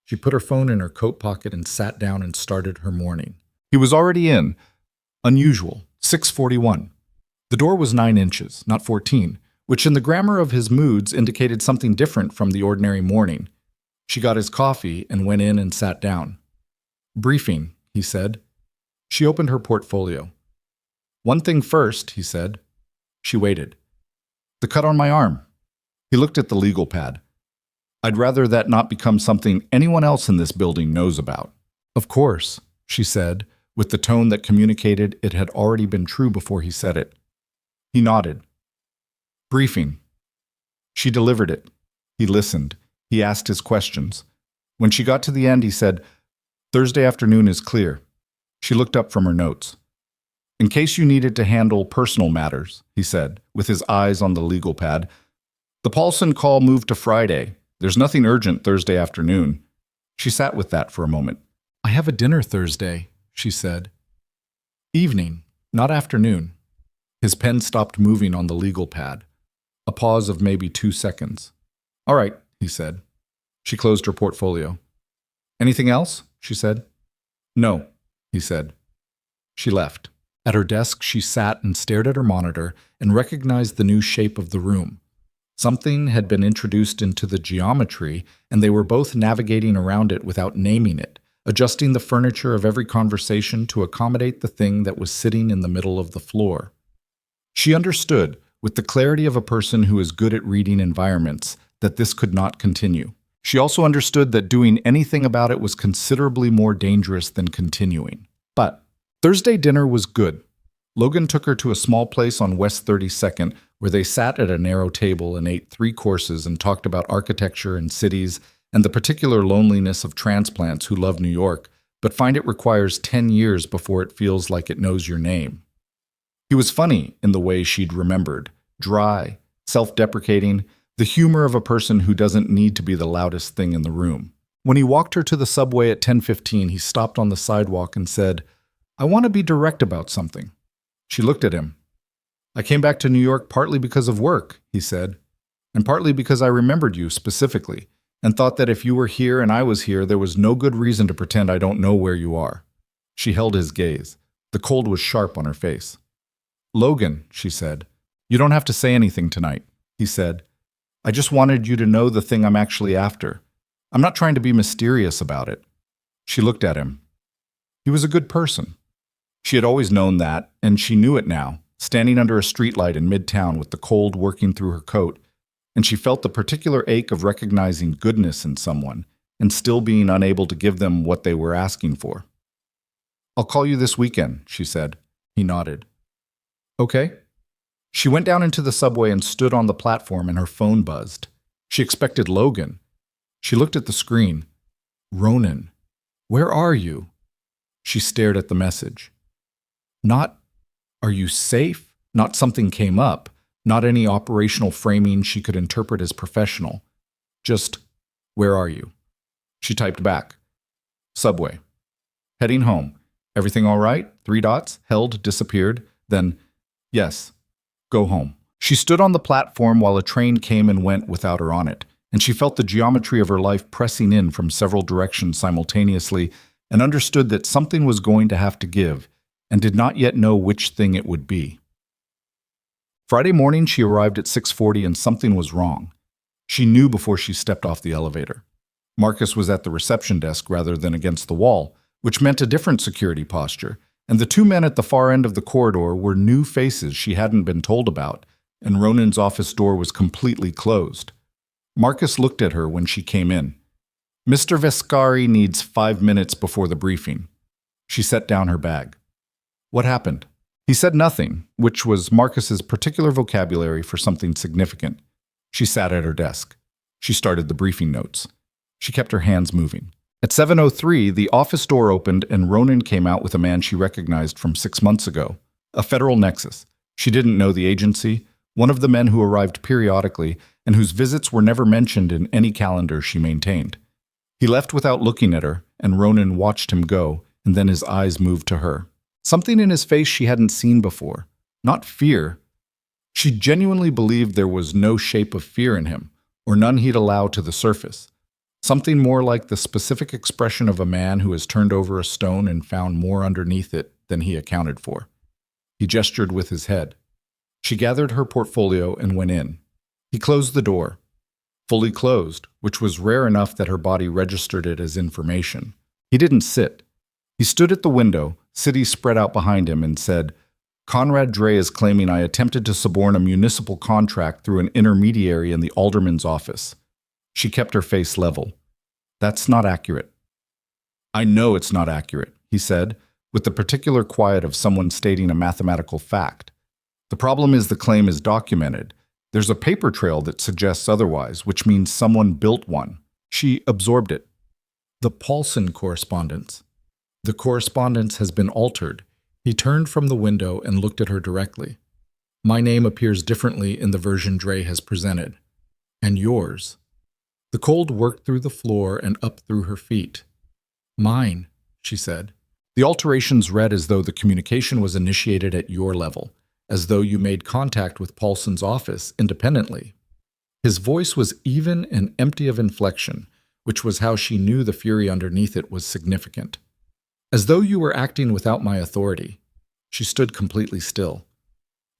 She put her phone in her coat pocket and sat down and started her morning. He was already in. Unusual. 6:41. The door was 9 inches, not 14, which in the grammar of his moods indicated something different from the ordinary morning. She got his coffee and went in and sat down. "Briefing," he said. She opened her portfolio. "One thing first," he said. She waited. The cut on my arm. He looked at the legal pad. I'd rather that not become something anyone else in this building knows about. Of course, she said, with the tone that communicated it had already been true before he said it. He nodded. Briefing. She delivered it. He listened. He asked his questions. When she got to the end, he said, Thursday afternoon is clear. She looked up from her notes. In case you needed to handle personal matters, he said, with his eyes on the legal pad, the Paulson call moved to Friday. There's nothing urgent Thursday afternoon. She sat with that for a moment. I have a dinner Thursday, she said. Evening, not afternoon. His pen stopped moving on the legal pad. A pause of maybe 2 seconds. All right, he said. She closed her portfolio. Anything else? She said. No, he said. She left. At her desk, she sat and stared at her monitor and recognized the new shape of the room. Something had been introduced into the geometry, and they were both navigating around it without naming it, adjusting the furniture of every conversation to accommodate the thing that was sitting in the middle of the floor. She understood, with the clarity of a person who is good at reading environments, that this could not continue. She also understood that doing anything about it was considerably more dangerous than continuing. But Thursday dinner was good. Logan took her to a small place on West 32nd where they sat at a narrow table and ate 3 courses and talked about architecture and cities and the particular loneliness of transplants who love New York, but find it requires 10 years before it feels like it knows your name. He was funny in the way she'd remembered, dry, self-deprecating, the humor of a person who doesn't need to be the loudest thing in the room. When he walked her to the subway at 10:15, he stopped on the sidewalk and said, I want to be direct about something. She looked at him. I came back to New York partly because of work, he said, and partly because I remembered you specifically, and thought that if you were here and I was here, there was no good reason to pretend I don't know where you are. She held his gaze. The cold was sharp on her face. Logan, she said, you don't have to say anything tonight, he said. I just wanted you to know the thing I'm actually after. I'm not trying to be mysterious about it. She looked at him. He was a good person. She had always known that, and she knew it now, standing under a streetlight in Midtown with the cold working through her coat, and she felt the particular ache of recognizing goodness in someone and still being unable to give them what they were asking for. I'll call you this weekend, she said. He nodded. Okay. She went down into the subway and stood on the platform and her phone buzzed. She expected Logan. She looked at the screen. Ronan, where are you? She stared at the message. Not, are you safe? Not something came up. Not any operational framing she could interpret as professional. Just, where are you? She typed back. Subway. Heading home. Everything all right? 3 dots. Held, disappeared. Then, yes. Go home. She stood on the platform while a train came and went without her on it, and she felt the geometry of her life pressing in from several directions simultaneously and understood that something was going to have to give, and did not yet know which thing it would be. Friday morning, she arrived at 6:40 and something was wrong. She knew before she stepped off the elevator. Marcus was at the reception desk rather than against the wall, which meant a different security posture, and the 2 men at the far end of the corridor were new faces she hadn't been told about, and Ronan's office door was completely closed. Marcus looked at her when she came in. Mr. Vescari needs 5 minutes before the briefing. She set down her bag. What happened? He said nothing, which was Marcus's particular vocabulary for something significant. She sat at her desk. She started the briefing notes. She kept her hands moving. At 7:03, the office door opened and Ronan came out with a man she recognized from 6 months ago. A federal nexus. She didn't know the agency, one of the men who arrived periodically and whose visits were never mentioned in any calendar she maintained. He left without looking at her, and Ronan watched him go, and then his eyes moved to her. Something in his face she hadn't seen before. Not fear. She genuinely believed there was no shape of fear in him, or none he'd allow to the surface. Something more like the specific expression of a man who has turned over a stone and found more underneath it than he accounted for. He gestured with his head. She gathered her portfolio and went in. He closed the door. Fully closed, which was rare enough that her body registered it as information. He didn't sit. He stood at the window, city spread out behind him, and said, Conrad Dre is claiming I attempted to suborn a municipal contract through an intermediary in the alderman's office. She kept her face level. That's not accurate. I know it's not accurate, he said, with the particular quiet of someone stating a mathematical fact. The problem is the claim is documented. There's a paper trail that suggests otherwise, which means someone built one. She absorbed it. The Paulson correspondence. The correspondence has been altered. He turned from the window and looked at her directly. My name appears differently in the version Dre has presented. And yours. The cold worked through the floor and up through her feet. Mine, she said. The alterations read as though the communication was initiated at your level, as though you made contact with Paulson's office independently. His voice was even and empty of inflection, which was how she knew the fury underneath it was significant. As though you were acting without my authority. She stood completely still.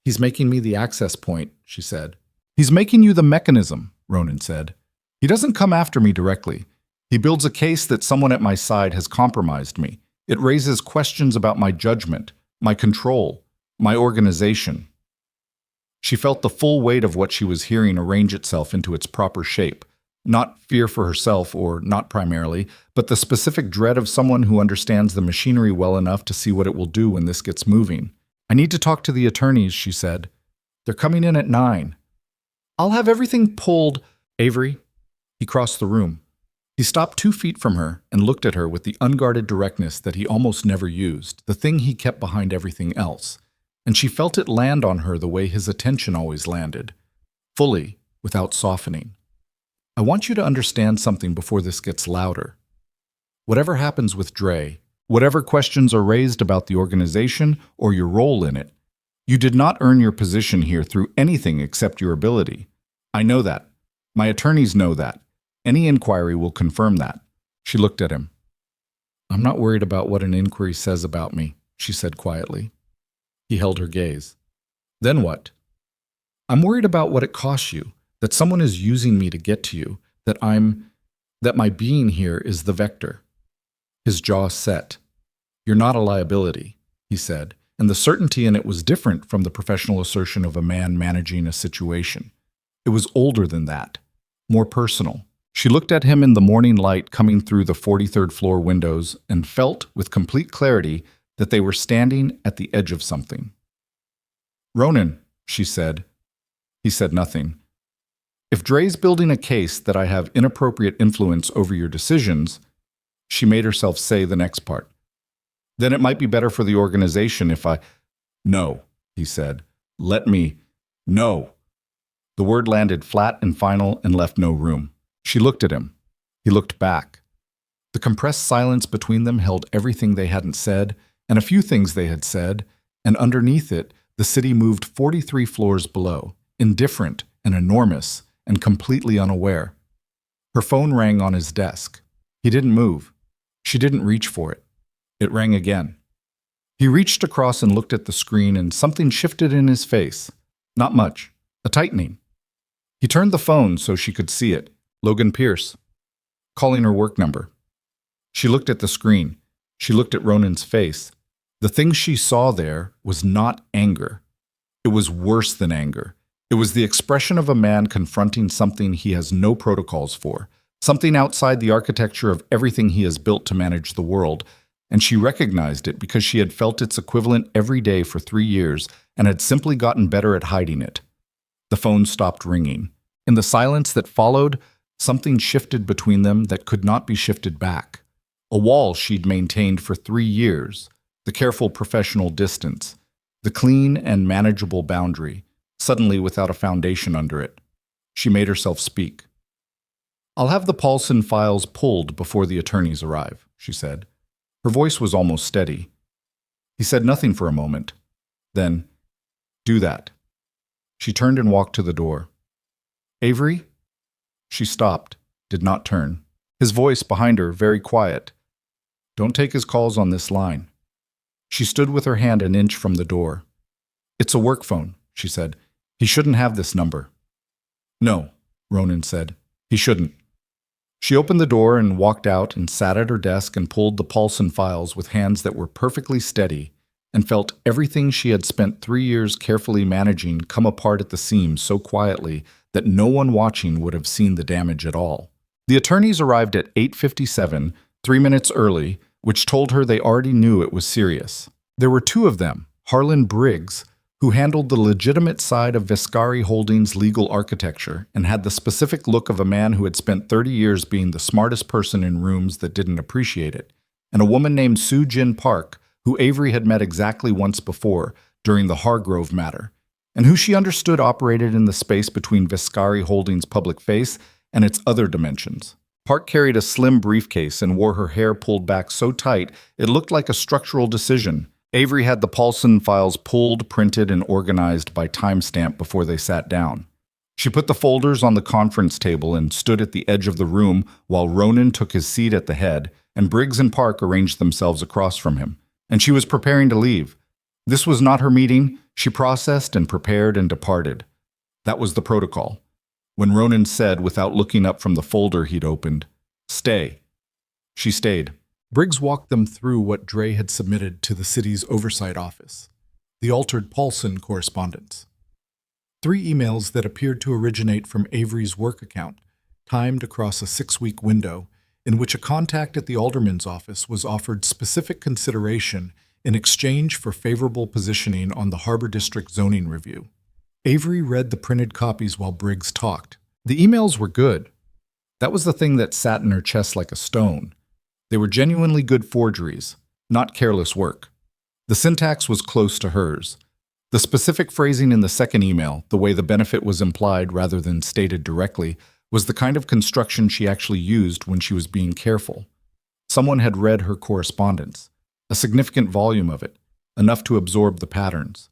He's making me the access point, she said. He's making you the mechanism, Ronan said. He doesn't come after me directly. He builds a case that someone at my side has compromised me. It raises questions about my judgment, my control, my organization. She felt the full weight of what she was hearing arrange itself into its proper shape. Not fear for herself, or not primarily, but the specific dread of someone who understands the machinery well enough to see what it will do when this gets moving. I need to talk to the attorneys, she said. They're coming in at 9. I'll have everything pulled. Avery. He crossed the room. He stopped 2 feet from her and looked at her with the unguarded directness that he almost never used, the thing he kept behind everything else. And she felt it land on her the way his attention always landed. Fully, without softening. I want you to understand something before this gets louder. Whatever happens with Dre, whatever questions are raised about the organization or your role in it, you did not earn your position here through anything except your ability. I know that. My attorneys know that. Any inquiry will confirm that. She looked at him. I'm not worried about what an inquiry says about me, she said quietly. He held her gaze. Then what? I'm worried about what it costs you. That someone is using me to get to you, that my being here is the vector. His jaw set. You're not a liability, he said, and the certainty in it was different from the professional assertion of a man managing a situation. It was older than that, more personal. She looked at him in the morning light coming through the 43rd floor windows and felt with complete clarity that they were standing at the edge of something. Ronan, she said. He said nothing. If Dre's building a case that I have inappropriate influence over your decisions, she made herself say the next part. Then it might be better for the organization if I... No, he said. Let me... No. The word landed flat and final and left no room. She looked at him. He looked back. The compressed silence between them held everything they hadn't said, and a few things they had said, and underneath it, the city moved 43 floors below, indifferent and enormous, and completely unaware. Her phone rang on his desk. He didn't move. She didn't reach for it. It rang again. He reached across and looked at the screen, and something shifted in his face. Not much. A tightening. He turned the phone so she could see it. Logan Pierce. Calling her work number. She looked at the screen. She looked at Ronan's face. The thing she saw there was not anger. It was worse than anger. It was the expression of a man confronting something he has no protocols for, something outside the architecture of everything he has built to manage the world, and she recognized it because she had felt its equivalent every day for 3 years and had simply gotten better at hiding it. The phone stopped ringing. In the silence that followed, something shifted between them that could not be shifted back. A wall she'd maintained for 3 years, the careful professional distance, the clean and manageable boundary, suddenly without a foundation under it. She made herself speak. I'll have the Paulson files pulled before the attorneys arrive, she said. Her voice was almost steady. He said nothing for a moment. Then, do that. She turned and walked to the door. Avery? She stopped, did not turn. His voice behind her, very quiet. Don't take his calls on this line. She stood with her hand an inch from the door. It's a work phone, she said. He shouldn't have this number. No, Ronan said. He shouldn't. She opened the door and walked out and sat at her desk and pulled the Paulson files with hands that were perfectly steady, and felt everything she had spent 3 years carefully managing come apart at the seams so quietly that no one watching would have seen the damage at all. The attorneys arrived at 8:57, 3 minutes early, which told her they already knew it was serious. There were two of them, Harlan Briggs, who handled the legitimate side of Viscari Holdings' legal architecture and had the specific look of a man who had spent 30 years being the smartest person in rooms that didn't appreciate it, and a woman named Sue Jin Park, who Avery had met exactly once before, during the Hargrove matter, and who she understood operated in the space between Viscari Holdings' public face and its other dimensions. Park carried a slim briefcase and wore her hair pulled back so tight it looked like a structural decision. Avery had the Paulson files pulled, printed, and organized by timestamp before they sat down. She put the folders on the conference table and stood at the edge of the room while Ronan took his seat at the head and Briggs and Park arranged themselves across from him. And she was preparing to leave. This was not her meeting. She processed and prepared and departed. That was the protocol. When Ronan said, without looking up from the folder he'd opened, "Stay," she stayed. Briggs walked them through what Dre had submitted to the city's oversight office, the altered Paulson correspondence. 3 emails that appeared to originate from Avery's work account, timed across a 6-week window, in which a contact at the alderman's office was offered specific consideration in exchange for favorable positioning on the Harbor District zoning review. Avery read the printed copies while Briggs talked. The emails were good. That was the thing that sat in her chest like a stone. They were genuinely good forgeries, not careless work. The syntax was close to hers. The specific phrasing in the second email, the way the benefit was implied rather than stated directly, was the kind of construction she actually used when she was being careful. Someone had read her correspondence, a significant volume of it, enough to absorb the patterns.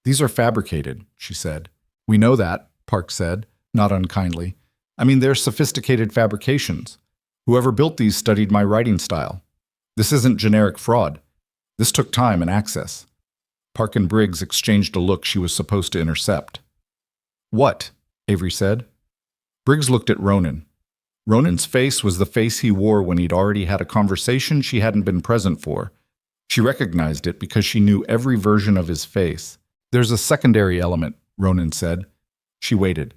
"These are fabricated," she said. "We know that," Park said, not unkindly. "I mean, they're sophisticated fabrications. Whoever built these studied my writing style. This isn't generic fraud. This took time and access." Park and Briggs exchanged a look she was supposed to intercept. "What?" Avery said. Briggs looked at Ronan. Ronan's face was the face he wore when he'd already had a conversation she hadn't been present for. She recognized it because she knew every version of his face. "There's a secondary element," Ronan said. She waited.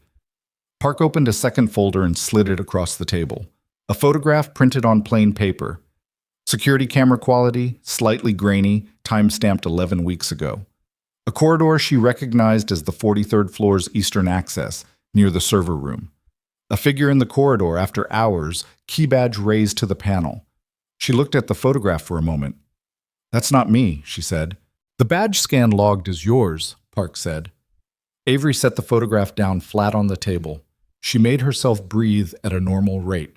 Park opened a second folder and slid it across the table. A photograph printed on plain paper. Security camera quality, slightly grainy, time-stamped 11 weeks ago. A corridor she recognized as the 43rd floor's eastern access, near the server room. A figure in the corridor after hours, key badge raised to the panel. She looked at the photograph for a moment. "That's not me," she said. "The badge scan logged is yours," Park said. Avery set the photograph down flat on the table. She made herself breathe at a normal rate.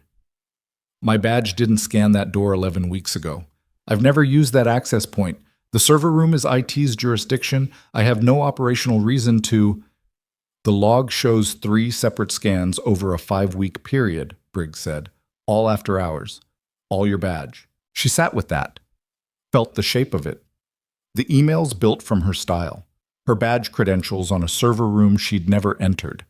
"My badge didn't scan that door 11 weeks ago. I've never used that access point. The server room is IT's jurisdiction. I have no operational reason to—" "The log shows 3 separate scans over a 5-week period," Briggs said. "All after hours. All your badge." She sat with that. Felt the shape of it. The emails built from her style. Her badge credentials on a server room she'd never entered.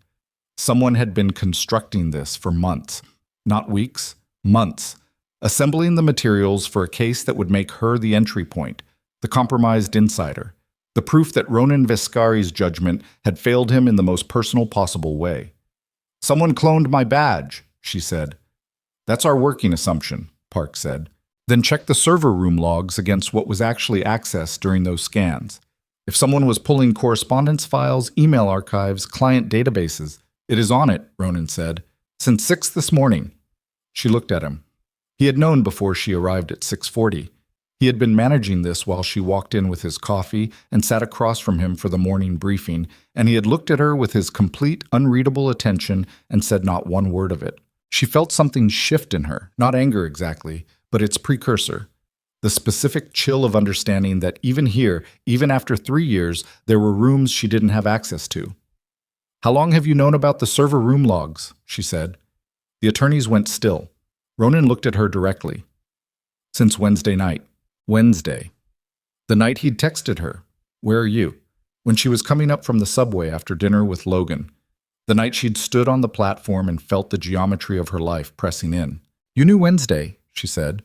Someone had been constructing this for months. Not weeks. Months, assembling the materials for a case that would make her the entry point, the compromised insider, the proof that Ronan Viscari's judgment had failed him in the most personal possible way. "Someone cloned my badge," she said. "That's our working assumption," Park said. "Then check the server room logs against what was actually accessed during those scans. If someone was pulling correspondence files, email archives, client databases, it is on it," Ronan said. "Since 6 this morning." She looked at him. He had known before she arrived at 6:40. He had been managing this while she walked in with his coffee and sat across from him for the morning briefing, and he had looked at her with his complete, unreadable attention and said not one word of it. She felt something shift in her, not anger exactly, but its precursor. The specific chill of understanding that even here, even after 3 years, there were rooms she didn't have access to. "How long have you known about the server room logs?" she said. The attorneys went still. Ronan looked at her directly. "Since Wednesday night." Wednesday. The night he'd texted her. "Where are you?" When she was coming up from the subway after dinner with Logan. The night she'd stood on the platform and felt the geometry of her life pressing in. "You knew Wednesday," she said.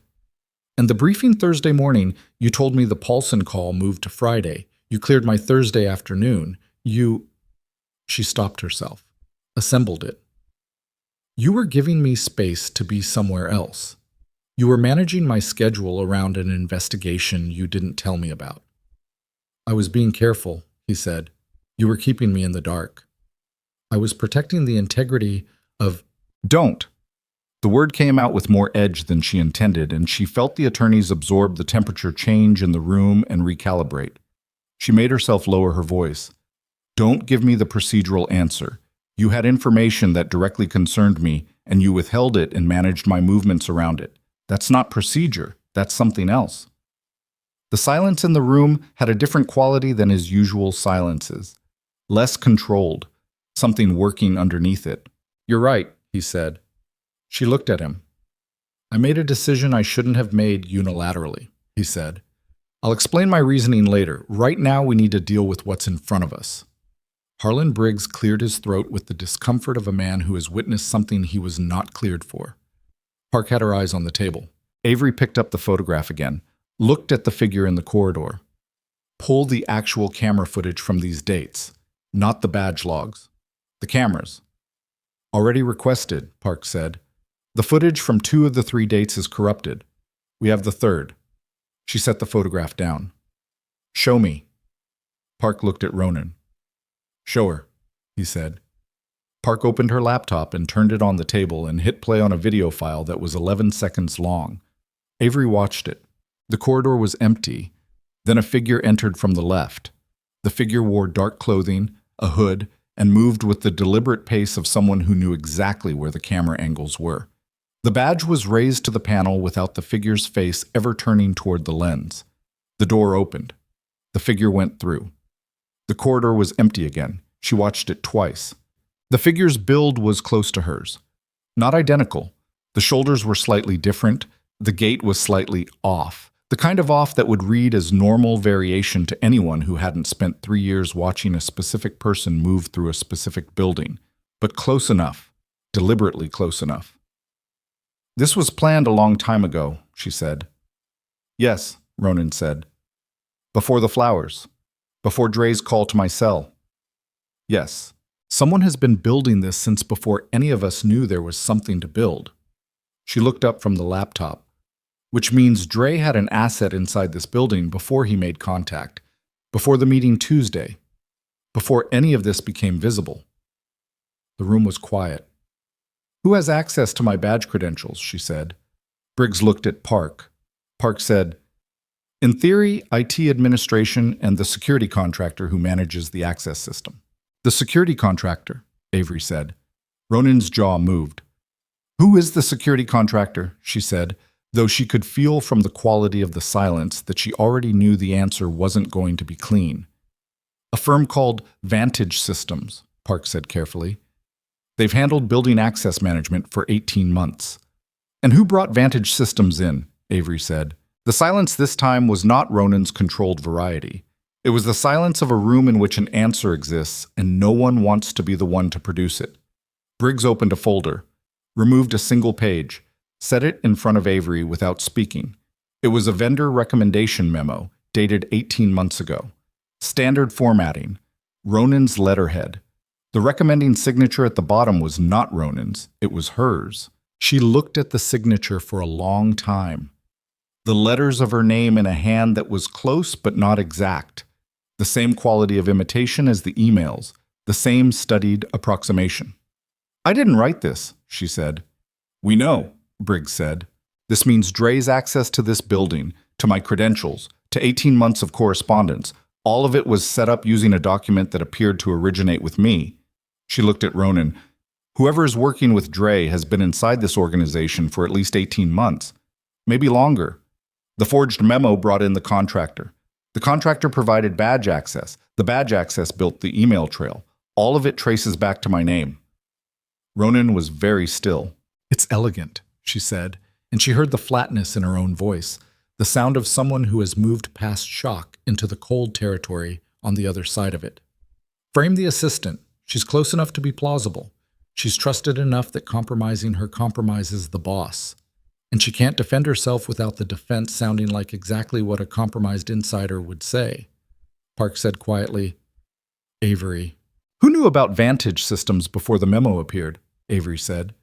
And the briefing Thursday morning, you told me the Paulson call moved to Friday. You cleared my Thursday afternoon. She stopped herself, assembled it. You were giving me space to be somewhere else. You were managing my schedule around an investigation you didn't tell me about. I was being careful, he said. You were keeping me in the dark. I was protecting the integrity of... Don't. The word came out with more edge than she intended, and she felt the attorneys absorb the temperature change in the room and recalibrate. She made herself lower her voice. Don't give me the procedural answer. You had information that directly concerned me, and you withheld it and managed my movements around it. That's not procedure. That's something else. The silence in the room had a different quality than his usual silences. Less controlled. Something working underneath it. You're right, he said. She looked at him. I made a decision I shouldn't have made unilaterally, he said. I'll explain my reasoning later. Right now we need to deal with what's in front of us. Harlan Briggs cleared his throat with the discomfort of a man who has witnessed something he was not cleared for. Park had her eyes on the table. Avery picked up the photograph again, looked at the figure in the corridor. Pull the actual camera footage from these dates, not the badge logs. The cameras. Already requested, Park said. The footage from 2 of the 3 dates is corrupted. We have the 3rd. She set the photograph down. Show me. Park looked at Ronan. Show her, he said. Park opened her laptop and turned it on the table and hit play on a video file that was 11 seconds long. Avery watched it. The corridor was empty. Then a figure entered from the left. The figure wore dark clothing, a hood, and moved with the deliberate pace of someone who knew exactly where the camera angles were. The badge was raised to the panel without the figure's face ever turning toward the lens. The door opened. The figure went through. The corridor was empty again. She watched it twice. The figure's build was close to hers. Not identical. The shoulders were slightly different. The gait was slightly off. The kind of off that would read as normal variation to anyone who hadn't spent 3 years watching a specific person move through a specific building. But close enough. Deliberately close enough. This was planned a long time ago, she said. Yes, Ronan said. Before the flowers. Before Dre's call to my cell. Yes. Someone has been building this since before any of us knew there was something to build. She looked up from the laptop, which means Dre had an asset inside this building before he made contact, before the meeting Tuesday, before any of this became visible. The room was quiet. Who has access to my badge credentials? She said. Briggs looked at Park. Park said, in theory, IT administration and the security contractor who manages the access system. The security contractor, Avery said. Ronan's jaw moved. Who is the security contractor? She said, though she could feel from the quality of the silence that she already knew the answer wasn't going to be clean. A firm called Vantage Systems, Park said carefully. They've handled building access management for 18 months. And who brought Vantage Systems in? Avery said. The silence this time was not Ronan's controlled variety. It was the silence of a room in which an answer exists and no one wants to be the one to produce it. Briggs opened a folder, removed a single page, set it in front of Avery without speaking. It was a vendor recommendation memo dated 18 months ago. Standard formatting. Ronan's letterhead. The recommending signature at the bottom was not Ronan's, it was hers. She looked at the signature for a long time. The letters of her name in a hand that was close but not exact. The same quality of imitation as the emails, the same studied approximation. I didn't write this, she said. We know, Briggs said. This means Dre's access to this building, to my credentials, to 18 months of correspondence. All of it was set up using a document that appeared to originate with me. She looked at Ronan. Whoever is working with Dre has been inside this organization for at least 18 months, maybe longer. The forged memo brought in the contractor. The contractor provided badge access. The badge access built the email trail. All of it traces back to my name. Ronan was very still. It's elegant, she said, and she heard the flatness in her own voice, the sound of someone who has moved past shock into the cold territory on the other side of it. Frame the assistant. She's close enough to be plausible. She's trusted enough that compromising her compromises the boss. And she can't defend herself without the defense sounding like exactly what a compromised insider would say. Park said quietly, Avery. Who knew about Vantage systems before the memo appeared? Avery said.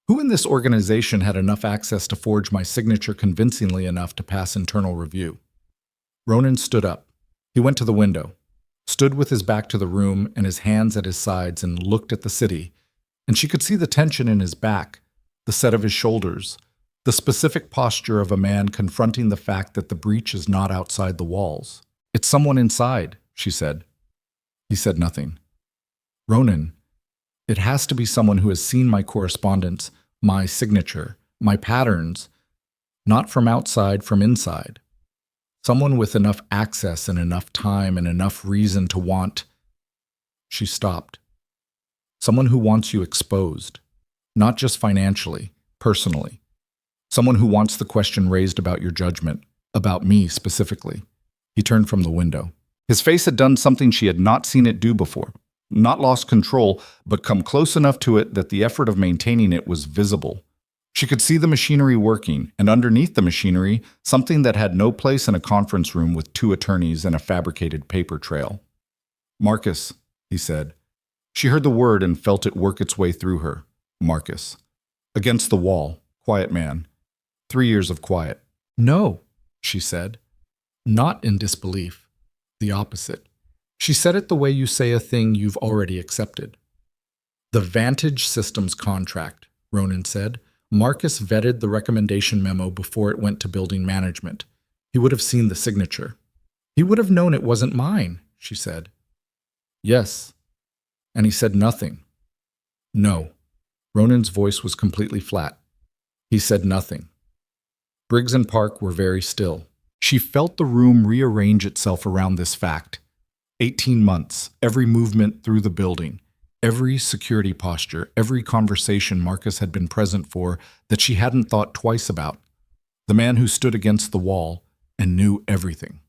Who in this organization had enough access to forge my signature convincingly enough to pass internal review? Ronan stood up. He went to the window, stood with his back to the room and his hands at his sides and looked at the city, and she could see the tension in his back, the set of his shoulders, the specific posture of a man confronting the fact that the breach is not outside the walls. It's someone inside, she said. He said nothing. Ronan, it has to be someone who has seen my correspondence, my signature, my patterns, not from outside, from inside. Someone with enough access and enough time and enough reason to want. She stopped. Someone who wants you exposed, not just financially, personally. Someone who wants the question raised about your judgment, about me specifically. He turned from the window. His face had done something she had not seen it do before. Not lost control, but come close enough to it that the effort of maintaining it was visible. She could see the machinery working, and underneath the machinery, something that had no place in a conference room with two attorneys and a fabricated paper trail. Marcus, he said. She heard the word and felt it work its way through her. Marcus. Against the wall, quiet man. 3 years of quiet. No, she said. Not in disbelief. The opposite. She said it the way you say a thing you've already accepted. The Vantage Systems contract, Ronan said. Marcus vetted the recommendation memo before it went to building management. He would have seen the signature. He would have known it wasn't mine, she said. Yes. And he said nothing. No. Ronan's voice was completely flat. He said nothing. Briggs and Park were very still. She felt the room rearrange itself around this fact. 18 months, every movement through the building, every security posture, every conversation Marcus had been present for that she hadn't thought twice about. The man who stood against the wall and knew everything.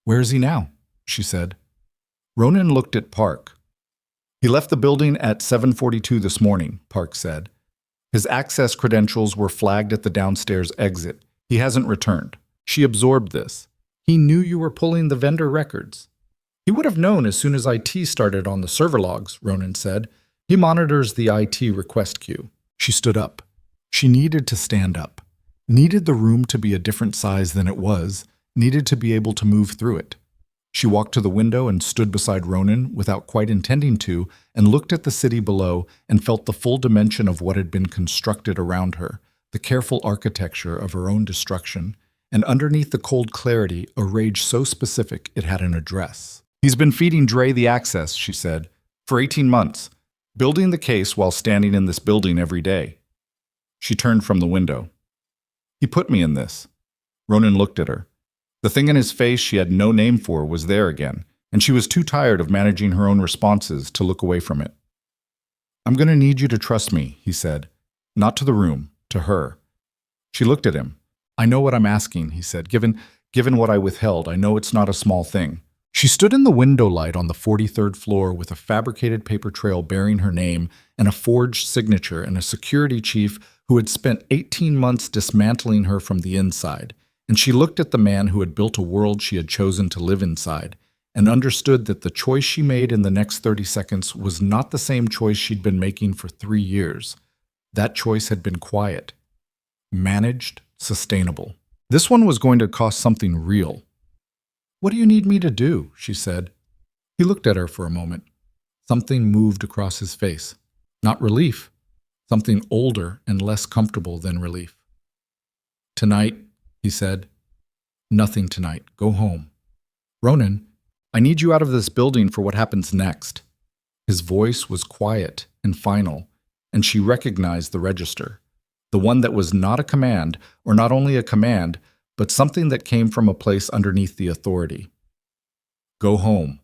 Where is he now? She said. Ronan looked at Park. He left the building at 7:42 this morning, Park said. His access credentials were flagged at the downstairs exit. He hasn't returned. She absorbed this. He knew you were pulling the vendor records. He would have known as soon as IT started on the server logs, Ronan said. He monitors the IT request queue. She stood up. She needed to stand up. Needed the room to be a different size than it was. Needed to be able to move through it. She walked to the window and stood beside Ronan without quite intending to, and looked at the city below and felt the full dimension of what had been constructed around her, the careful architecture of her own destruction, and underneath the cold clarity, a rage so specific it had an address. He's been feeding Dre the access, she said, for 18 months, building the case while standing in this building every day. She turned from the window. He put me in this. Ronan looked at her. The thing in his face she had no name for was there again, and she was too tired of managing her own responses to look away from it. I'm going to need you to trust me, he said. Not to the room, to her. She looked at him. I know what I'm asking, he said. Given what I withheld, I know it's not a small thing. She stood in the window light on the 43rd floor with a fabricated paper trail bearing her name and a forged signature and a security chief who had spent 18 months dismantling her from the inside. And she looked at the man who had built a world she had chosen to live inside and understood that the choice she made in the next 30 seconds was not the same choice she'd been making for 3 years. That choice had been quiet, managed, sustainable. This one was going to cost something real. What do you need me to do? She said. He looked at her for a moment. Something moved across his face. Not relief. Something older and less comfortable than relief. Tonight, he said. Nothing tonight. Go home. Ronan, I need you out of this building for what happens next. His voice was quiet and final, and she recognized the register. The one that was not a command, or not only a command, but something that came from a place underneath the authority. Go home.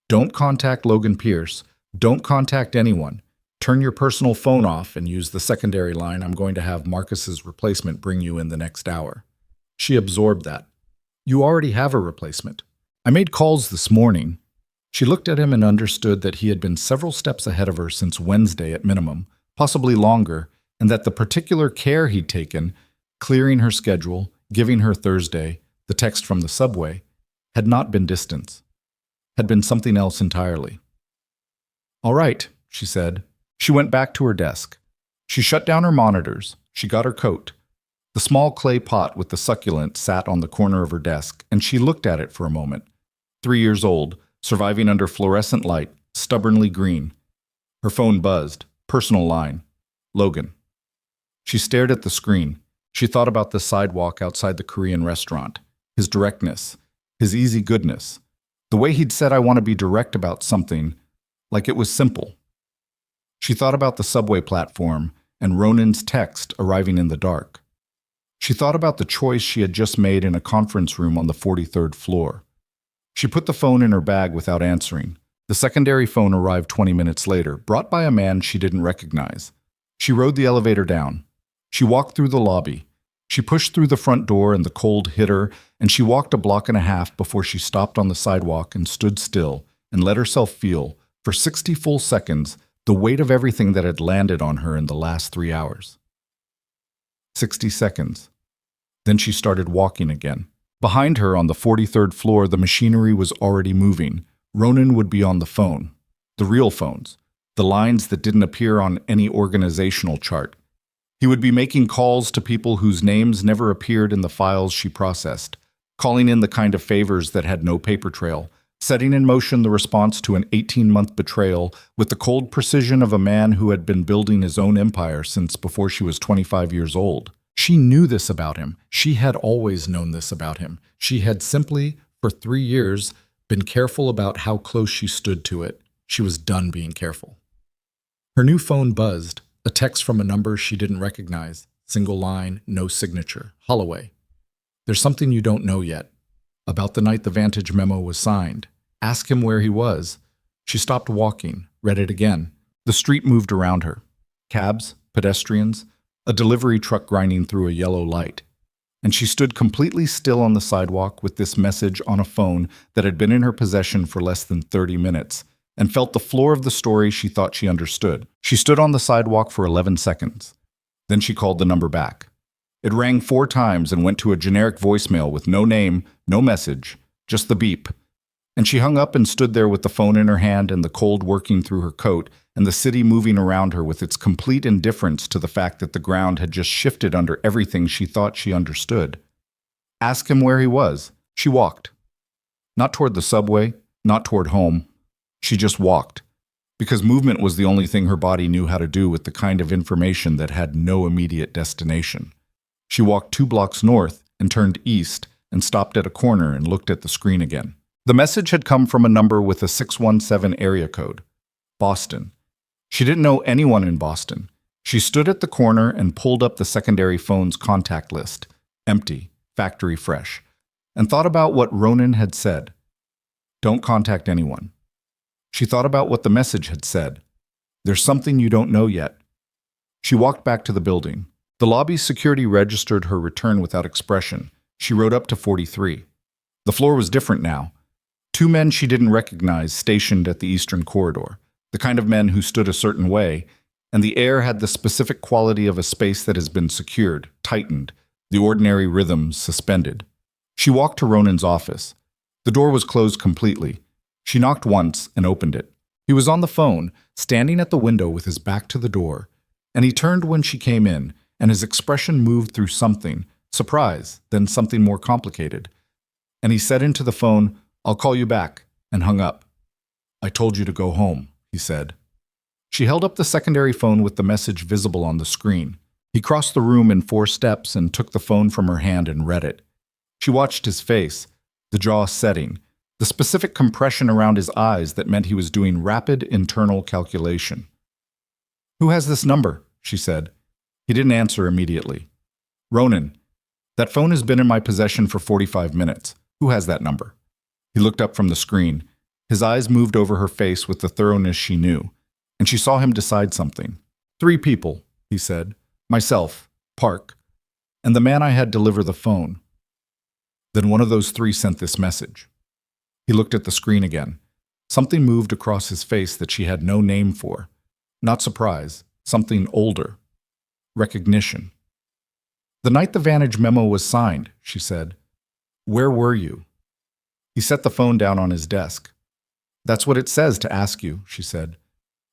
Don't contact Logan Pierce. Don't contact anyone. Turn your personal phone off and use the secondary line. I'm going to have Marcus's replacement bring you in the next hour. She absorbed that. You already have a replacement. I made calls this morning. She looked at him and understood that he had been several steps ahead of her since Wednesday at minimum, possibly longer, and that the particular care he'd taken, clearing her schedule, giving her Thursday, the text from the subway, had not been distance, had been something else entirely. "All right," she said. She went back to her desk. She shut down her monitors. She got her coat. The small clay pot with the succulent sat on the corner of her desk, and she looked at it for a moment. 3 years old, surviving under fluorescent light, stubbornly green. Her phone buzzed. Personal line. Logan. She stared at the screen. She thought about the sidewalk outside the Korean restaurant, his directness, his easy goodness, the way he'd said, "I want to be direct about something," like it was simple. She thought about the subway platform and Ronan's text arriving in the dark. She thought about the choice she had just made in a conference room on the 43rd floor. She put the phone in her bag without answering. The secondary phone arrived 20 minutes later, brought by a man she didn't recognize. She rode the elevator down. She walked through the lobby. She pushed through the front door and the cold hit her, and she walked a block and a half before she stopped on the sidewalk and stood still and let herself feel, for 60 full seconds, the weight of everything that had landed on her in the last 3 hours. 60 seconds. Then she started walking again. Behind her on the 43rd floor, the machinery was already moving. Ronan would be on the phone. The real phones. The lines that didn't appear on any organizational chart. He would be making calls to people whose names never appeared in the files she processed, calling in the kind of favors that had no paper trail, setting in motion the response to an 18-month betrayal with the cold precision of a man who had been building his own empire since before she was 25 years old. She knew this about him. She had always known this about him. She had simply, for 3 years, been careful about how close she stood to it. She was done being careful. Her new phone buzzed, a text from a number she didn't recognize. Single line, no signature. Holloway. "There's something you don't know yet. About the night the Vantage memo was signed. Ask him where he was." She stopped walking, read it again. The street moved around her. Cabs, pedestrians, a delivery truck grinding through a yellow light. And she stood completely still on the sidewalk with this message on a phone that had been in her possession for less than 30 minutes, and felt the floor of the story she thought she understood. She stood on the sidewalk for 11 seconds. Then she called the number back. It rang 4 times and went to a generic voicemail with no name, no message, just the beep. And she hung up and stood there with the phone in her hand and the cold working through her coat and the city moving around her with its complete indifference to the fact that the ground had just shifted under everything she thought she understood. Ask him where he was. She walked. Not toward the subway, not toward home. She just walked. Because movement was the only thing her body knew how to do with the kind of information that had no immediate destination. She walked 2 blocks north and turned east and stopped at a corner and looked at the screen again. The message had come from a number with a 617 area code. Boston. She didn't know anyone in Boston. She stood at the corner and pulled up the secondary phone's contact list. Empty, factory fresh. And thought about what Ronan had said. Don't contact anyone. She thought about what the message had said. There's something you don't know yet. She walked back to the building. The lobby's security registered her return without expression. She rode up to 43. The floor was different now. 2 men she didn't recognize stationed at the eastern corridor, the kind of men who stood a certain way, and the air had the specific quality of a space that has been secured, tightened, the ordinary rhythms suspended. She walked to Ronan's office. The door was closed completely. She knocked once and opened it. He was on the phone, standing at the window with his back to the door, and he turned when she came in, and his expression moved through something, surprise, then something more complicated. And he said into the phone, "I'll call you back," and hung up. "I told you to go home," he said. She held up the secondary phone with the message visible on the screen. He crossed the room in 4 steps and took the phone from her hand and read it. She watched his face, the jaw setting, the specific compression around his eyes that meant he was doing rapid internal calculation. "Who has this number?" she said. He didn't answer immediately. "Ronan, that phone has been in my possession for 45 minutes. Who has that number?" He looked up from the screen. His eyes moved over her face with the thoroughness she knew, and she saw him decide something. 3 people, he said. Myself, Park, and the man I had deliver the phone. Then one of those 3 sent this message. He looked at the screen again. Something moved across his face that she had no name for. Not surprise, something older. Recognition. "The night the Vantage memo was signed," she said. "Where were you?" He set the phone down on his desk. "That's what it says to ask you," she said.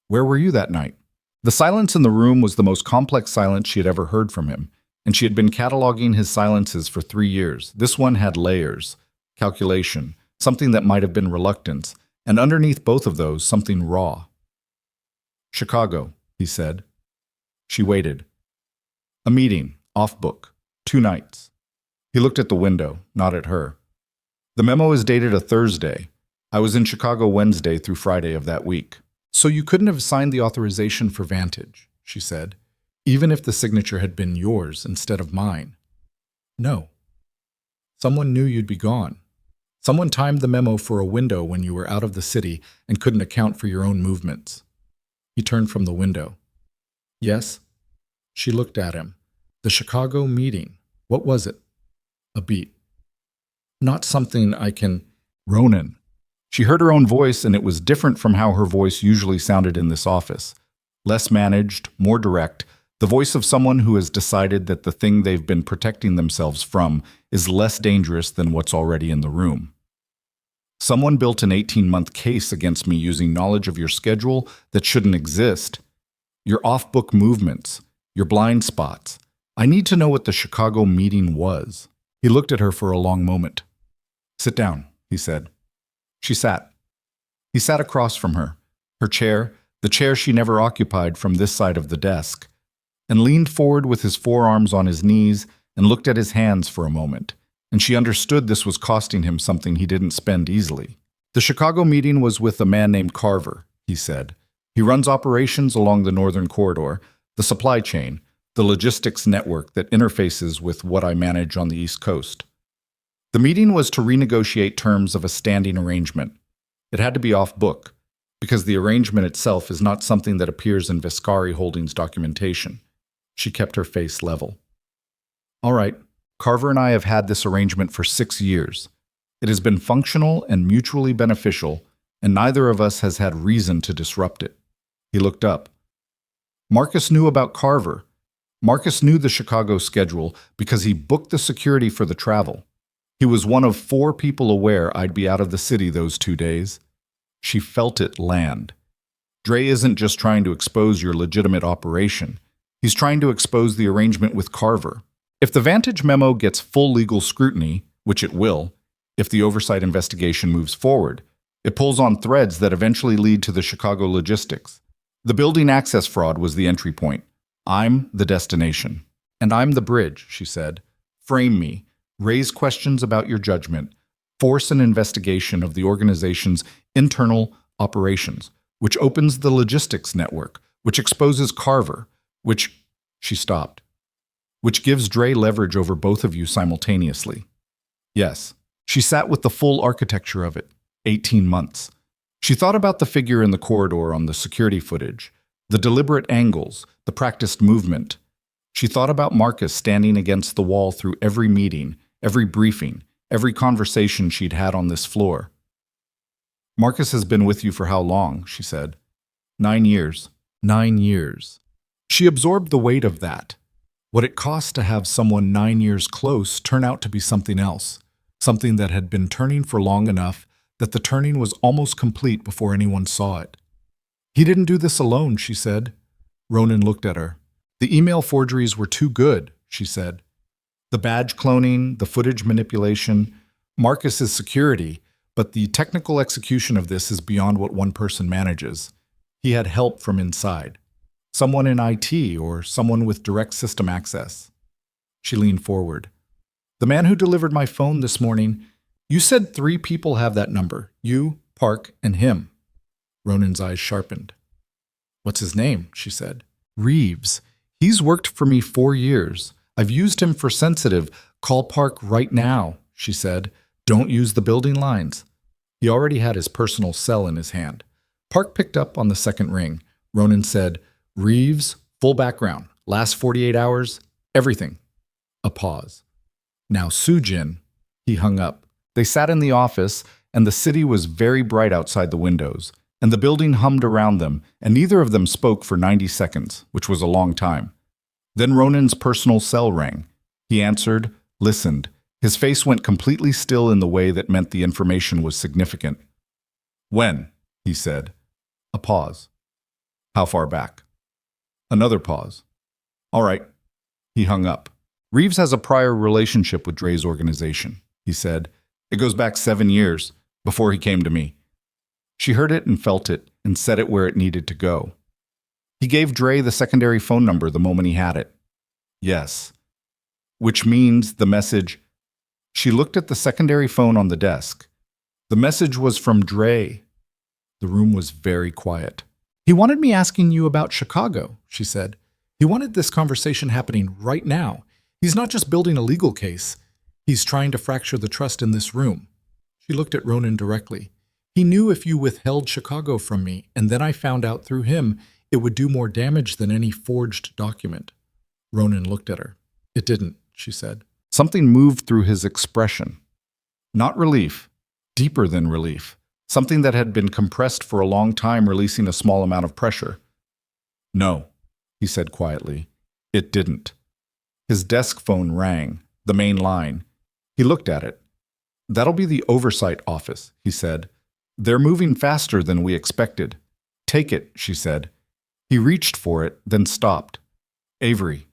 "Where were you that night?" The silence in the room was the most complex silence she had ever heard from him, and she had been cataloging his silences for 3 years. This one had layers, calculation, something that might have been reluctance, and underneath both of those, something raw. "Chicago," he said. She waited. "A meeting, off book, 2 nights." He looked at the window, not at her. "The memo is dated a Thursday. I was in Chicago Wednesday through Friday of that week." "So you couldn't have signed the authorization for Vantage," she said, "even if the signature had been yours instead of mine." "No. Someone knew you'd be gone. Someone timed the memo for a window when you were out of the city and couldn't account for your own movements." He turned from the window. "Yes?" She looked at him. "The Chicago meeting. What was it?" "A beat. Not something I can—" "Ronan." She heard her own voice, and it was different from how her voice usually sounded in this office. Less managed, more direct, the voice of someone who has decided that the thing they've been protecting themselves from is less dangerous than what's already in the room. "Someone built an 18-month case against me using knowledge of your schedule that shouldn't exist. Your off-book movements, your blind spots. I need to know what the Chicago meeting was." He looked at her for a long moment. "Sit down," he said. She sat. He sat across from her, her chair, the chair she never occupied from this side of the desk, and leaned forward with his forearms on his knees and looked at his hands for a moment, and she understood this was costing him something he didn't spend easily. "The Chicago meeting was with a man named Carver," he said. "He runs operations along the Northern Corridor, the supply chain, the logistics network that interfaces with what I manage on the East Coast. The meeting was to renegotiate terms of a standing arrangement. It had to be off-book, because the arrangement itself is not something that appears in Viscari Holdings documentation." She kept her face level. "All right, Carver and I have had this arrangement for 6 years. It has been functional and mutually beneficial, and neither of us has had reason to disrupt it." He looked up. "Marcus knew about Carver. Marcus knew the Chicago schedule because he booked the security for the travel. He was one of 4 people aware I'd be out of the city those 2 days." She felt it land. "Dre isn't just trying to expose your legitimate operation. He's trying to expose the arrangement with Carver. If the Vantage memo gets full legal scrutiny, which it will, if the oversight investigation moves forward, it pulls on threads that eventually lead to the Chicago logistics. The building access fraud was the entry point. I'm the destination. And I'm the bridge," she said. "Frame me. Raise questions about your judgment. Force an investigation of the organization's internal operations, which opens the logistics network, which exposes Carver, which—" She stopped. "Which gives Dre leverage over both of you simultaneously." Yes. She sat with the full architecture of it. 18 months. She thought about the figure in the corridor on the security footage, the deliberate angles, the practiced movement. She thought about Marcus standing against the wall through every meeting, every briefing, every conversation she'd had on this floor. "Marcus has been with you for how long?" she said. 9 years. 9 years. She absorbed the weight of that. What it cost to have someone 9 years close turn out to be something else, something that had been turning for long enough that the turning was almost complete before anyone saw it. "He didn't do this alone," she said. Ronan looked at her. "The email forgeries were too good," she said. "The badge cloning, the footage manipulation, Marcus's security, but the technical execution of this is beyond what one person manages. He had help from inside. Someone in IT or someone with direct system access." She leaned forward. "The man who delivered my phone this morning, you said 3 people have that number, you, Park, and him." Ronan's eyes sharpened. "What's his name?" she said. "Reeves. He's worked for me 4 years. I've used him for sensitive. Call Park right now," she said. "Don't use the building lines." He already had his personal cell in his hand. Park picked up on the second ring. Ronan said, "Reeves, full background, last 48 hours, everything." A pause. "Now Sujin." He hung up. They sat in the office, and the city was very bright outside the windows, and the building hummed around them, and neither of them spoke for 90 seconds, which was a long time. Then Ronan's personal cell rang. He answered, listened. His face went completely still in the way that meant the information was significant. When? He said. A pause. How far back? Another pause. All right. He hung up. Reeves has a prior relationship with Dre's organization, he said. It goes back 7 years, before he came to me. She heard it and felt it and set it where it needed to go. He gave Dre the secondary phone number the moment he had it. Yes. Which means the message... She looked at the secondary phone on the desk. The message was from Dre. The room was very quiet. He wanted me asking you about Chicago, she said. He wanted this conversation happening right now. He's not just building a legal case. He's trying to fracture the trust in this room. She looked at Ronan directly. He knew if you withheld Chicago from me, and then I found out through him, it would do more damage than any forged document. Ronan looked at her. It didn't, she said. Something moved through his expression. Not relief, deeper than relief. Something that had been compressed for a long time, releasing a small amount of pressure. No, he said quietly. It didn't. His desk phone rang, the main line. He looked at it. That'll be the oversight office, he said. They're moving faster than we expected. Take it, she said. He reached for it, then stopped. Avery.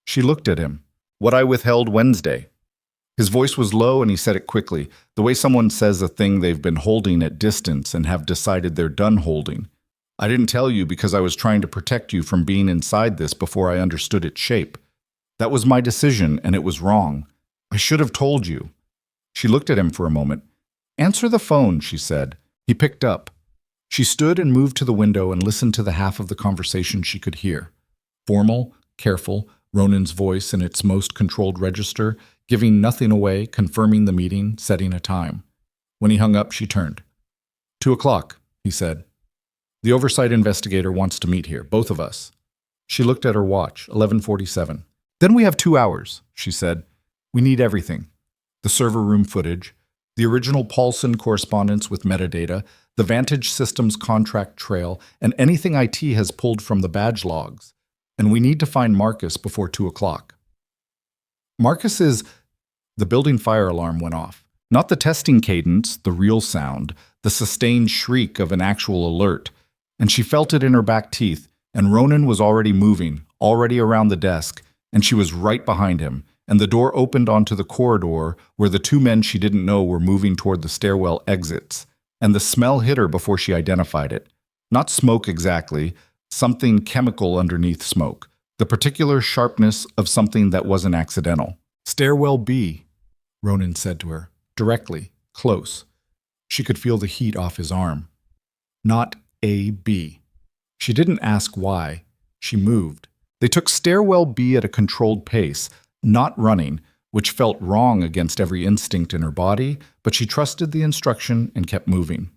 She looked at him. What I withheld Wednesday. His voice was low and he said it quickly, the way someone says a thing they've been holding at distance and have decided they're done holding. I didn't tell you because I was trying to protect you from being inside this before I understood its shape. That was my decision and it was wrong. I should have told you. She looked at him for a moment. Answer the phone, she said. He picked up. She stood and moved to the window and listened to the half of the conversation she could hear. Formal, careful, Ronan's voice in its most controlled register, giving nothing away, confirming the meeting, setting a time. When he hung up, she turned. 2:00, he said. The oversight investigator wants to meet here, both of us. She looked at her watch, 11:47. Then we have 2 hours, she said. We need everything. The server room footage, the original Paulson correspondence with metadata, the Vantage Systems contract trail, and anything IT has pulled from the badge logs. And we need to find Marcus before 2:00. Marcus is... The building fire alarm went off. Not the testing cadence, the real sound, the sustained shriek of an actual alert. And she felt it in her back teeth, and Ronan was already moving, already around the desk, and she was right behind him, and the door opened onto the corridor where the 2 men she didn't know were moving toward the stairwell exits, and the smell hit her before she identified it. Not smoke exactly, something chemical underneath smoke, the particular sharpness of something that wasn't accidental. Stairwell B, Ronan said to her, directly, close. She could feel the heat off his arm. Not A, B. She didn't ask why. She moved. They took stairwell B at a controlled pace, not running, which felt wrong against every instinct in her body, but she trusted the instruction and kept moving.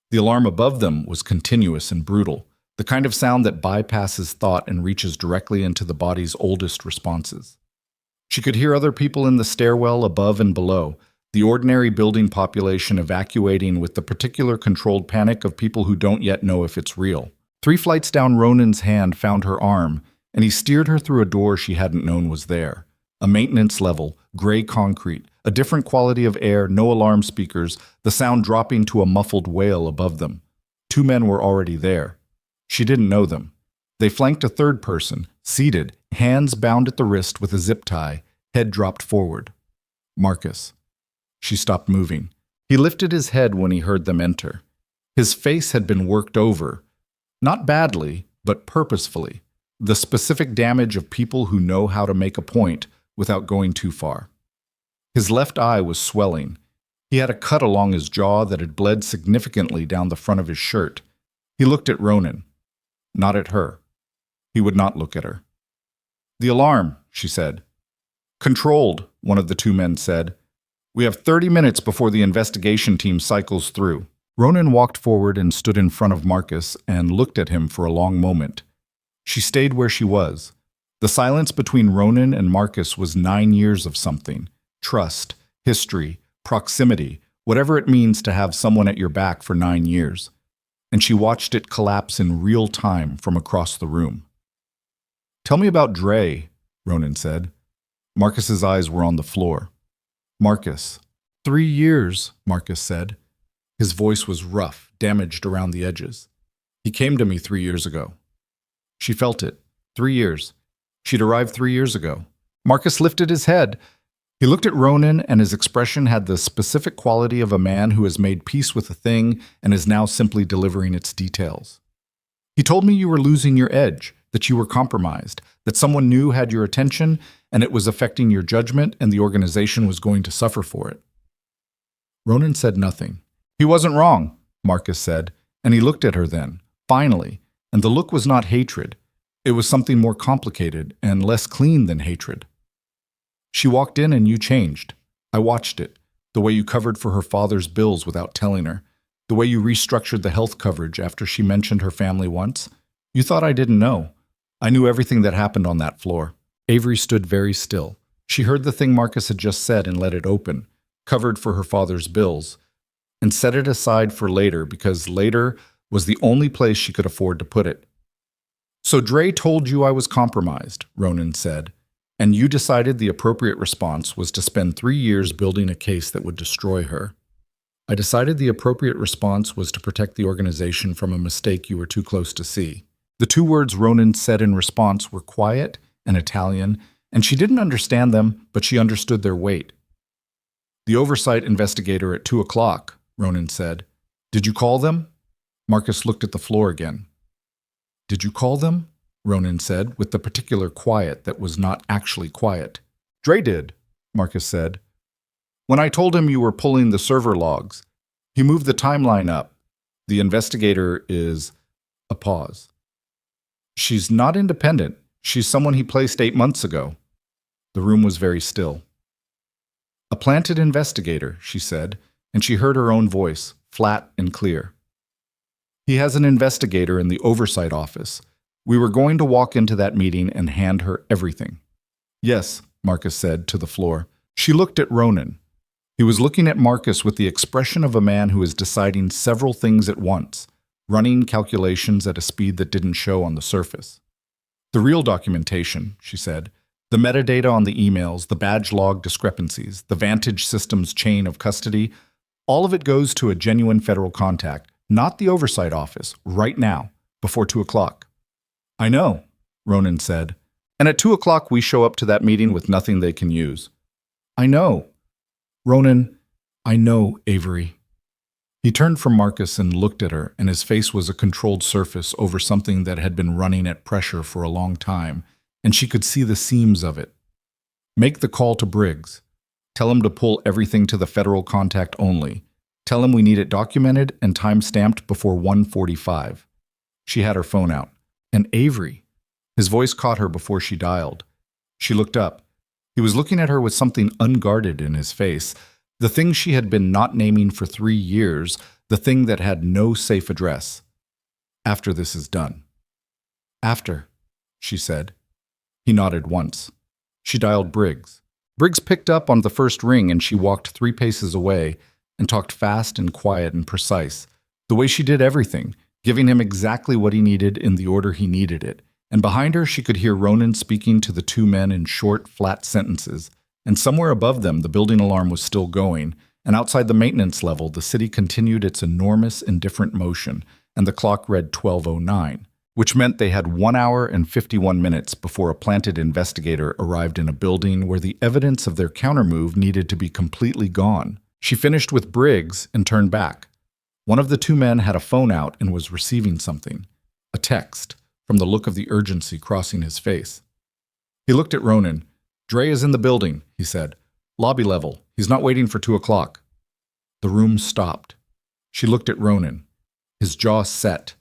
The alarm above them was continuous and brutal, the kind of sound that bypasses thought and reaches directly into the body's oldest responses. She could hear other people in the stairwell above and below, the ordinary building population evacuating with the particular controlled panic of people who don't yet know if it's real. 3 flights down, Ronan's hand found her arm, and he steered her through a door she hadn't known was there. A maintenance level, gray concrete, a different quality of air, no alarm speakers, the sound dropping to a muffled wail above them. 2 men were already there. She didn't know them. They flanked a third person, seated, hands bound at the wrist with a zip tie, head dropped forward. Marcus. She stopped moving. He lifted his head when he heard them enter. His face had been worked over. Not badly, but purposefully. The specific damage of people who know how to make a point without going too far. His left eye was swelling. He had a cut along his jaw that had bled significantly down the front of his shirt. He looked at Ronan. Not at her. He would not look at her. The alarm, she said. Controlled, one of the 2 men said. We have 30 minutes before the investigation team cycles through. Ronan walked forward and stood in front of Marcus and looked at him for a long moment. She stayed where she was. The silence between Ronan and Marcus was 9 years of something. Trust, history, proximity, whatever it means to have someone at your back for 9 years. And she watched it collapse in real time from across the room. Tell me about Dre, Ronan said. Marcus's eyes were on the floor. Marcus. 3 years, Marcus said. His voice was rough, damaged around the edges. He came to me 3 years ago. She felt it. 3 years. She'd arrived 3 years ago. Marcus lifted his head. He looked at Ronan, and his expression had the specific quality of a man who has made peace with a thing and is now simply delivering its details. He told me you were losing your edge, that you were compromised, that someone new had your attention, and it was affecting your judgment, and the organization was going to suffer for it. Ronan said nothing. He wasn't wrong, Marcus said, and he looked at her then, finally, and the look was not hatred. It was something more complicated and less clean than hatred. She walked in and you changed. I watched it. The way you covered for her father's bills without telling her. The way you restructured the health coverage after she mentioned her family once. You thought I didn't know. I knew everything that happened on that floor. Avery stood very still. She heard the thing Marcus had just said and let it open, covered for her father's bills, and set it aside for later because later was the only place she could afford to put it. So Dre told you I was compromised, Ronan said, and you decided the appropriate response was to spend 3 years building a case that would destroy her. I decided the appropriate response was to protect the organization from a mistake you were too close to see. The 2 words Ronan said in response were quiet and Italian, and she didn't understand them, but she understood their weight. The oversight investigator at 2 o'clock, Ronan said. Did you call them? Marcus looked at the floor again. Did you call them? Ronan said, with the particular quiet that was not actually quiet. Dre did, Marcus said. When I told him you were pulling the server logs, he moved the timeline up. The investigator is... A pause. She's not independent. She's someone he placed 8 months ago. The room was very still. A planted investigator, she said, and she heard her own voice, flat and clear. He has an investigator in the oversight office. We were going to walk into that meeting and hand her everything. Yes, Marcus said to the floor. She looked at Ronan. He was looking at Marcus with the expression of a man who is deciding several things at once, running calculations at a speed that didn't show on the surface. The real documentation, she said, the metadata on the emails, the badge log discrepancies, the Vantage Systems chain of custody, all of it goes to a genuine federal contact, not the oversight office, right now, before 2 o'clock. I know, Ronan said, and at 2 o'clock we show up to that meeting with nothing they can use. I know. Ronan, I know, Avery. He turned from Marcus and looked at her, and his face was a controlled surface over something that had been running at pressure for a long time, and she could see the seams of it. Make the call to Briggs. Tell him to pull everything to the federal contact only. Tell him we need it documented and time-stamped before 1:45. She had her phone out. And Avery. His voice caught her before she dialed. She looked up. He was looking at her with something unguarded in his face, the thing she had been not naming for 3 years, the thing that had no safe address. After this is done. After, she said. He nodded once. She dialed Briggs. Briggs picked up on the first ring and she walked 3 paces away and talked fast and quiet and precise, the way she did everything, giving him exactly what he needed in the order he needed it. And behind her she could hear Ronan speaking to the 2 men in short, flat sentences. And somewhere above them the building alarm was still going, and outside the maintenance level the city continued its enormous, indifferent motion, and the clock read 12:09, which meant they had 1 hour and 51 minutes before a planted investigator arrived in a building where the evidence of their countermove needed to be completely gone. She finished with Briggs and turned back. One of the 2 men had a phone out and was receiving something, a text, from the look of the urgency crossing his face. He looked at Ronan. Dre is in the building, he said. Lobby level. He's not waiting for 2 o'clock. The room stopped. She looked at Ronan. His jaw set.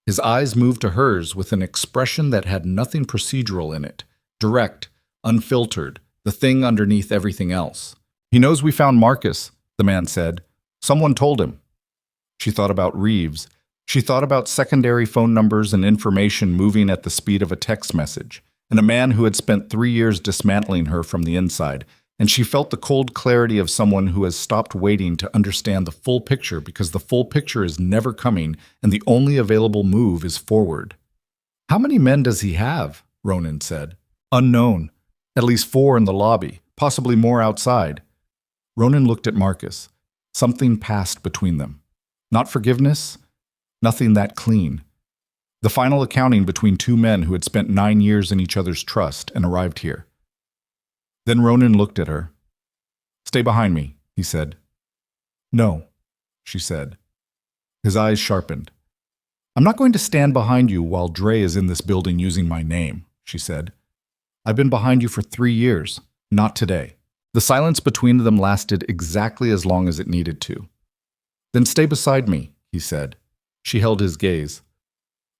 His eyes moved to hers with an expression that had nothing procedural in it, direct, unfiltered, the thing underneath everything else. He knows we found Marcus, the man said. Someone told him. She thought about Reeves. She thought about secondary phone numbers and information moving at the speed of a text message, and a man who had spent 3 years dismantling her from the inside, and she felt the cold clarity of someone who has stopped waiting to understand the full picture because the full picture is never coming and the only available move is forward. How many men does he have? Ronan said. Unknown. At least 4 in the lobby, possibly more outside. Ronan looked at Marcus. Something passed between them. Not forgiveness, nothing that clean. The final accounting between two men who had spent 9 years in each other's trust and arrived here. Then Ronan looked at her. "Stay behind me," he said. "No," she said. His eyes sharpened. "I'm not going to stand behind you while Dre is in this building using my name," she said. "I've been behind you for 3 years, not today." The silence between them lasted exactly as long as it needed to. "Then stay beside me," he said. She held his gaze.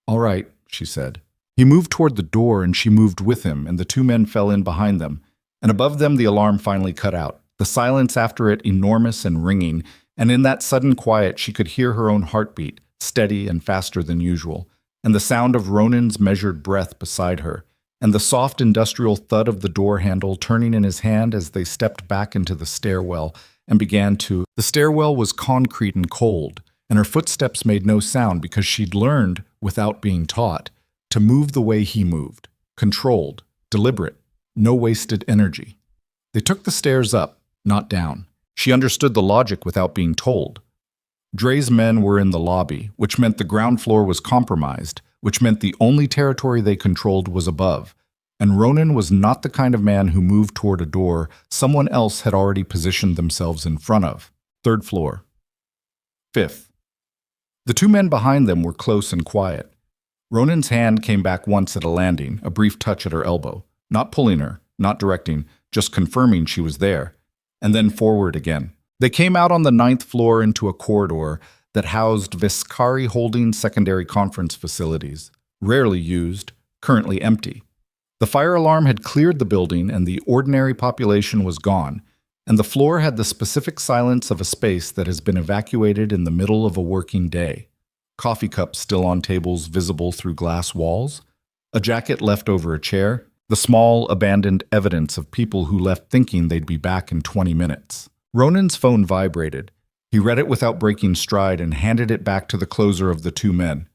"All right," she said. He moved toward the door and she moved with him, and the two men fell in behind them. And above them the alarm finally cut out, the silence after it enormous and ringing, and in that sudden quiet she could hear her own heartbeat, steady and faster than usual, and the sound of Ronan's measured breath beside her, and the soft industrial thud of the door handle turning in his hand as they stepped back into the stairwell and began to... The stairwell was concrete and cold, and her footsteps made no sound because she'd learned, without being taught, to move the way he moved, controlled, deliberate, no wasted energy. They took the stairs up, not down. She understood the logic without being told. Dre's men were in the lobby, which meant the ground floor was compromised, which meant the only territory they controlled was above. And Ronan was not the kind of man who moved toward a door someone else had already positioned themselves in front of. 3rd floor. 5th. The two men behind them were close and quiet. Ronan's hand came back once at a landing, a brief touch at her elbow, not pulling her, not directing, just confirming she was there, and then forward again. They came out on the 9th floor into a corridor that housed Viscari Holdings secondary conference facilities, rarely used, currently empty. The fire alarm had cleared the building and the ordinary population was gone, and the floor had the specific silence of a space that has been evacuated in the middle of a working day. Coffee cups still on tables visible through glass walls, a jacket left over a chair, the small, abandoned evidence of people who left thinking they'd be back in 20 minutes. Ronan's phone vibrated. He read it without breaking stride and handed it back to the closer of the two men.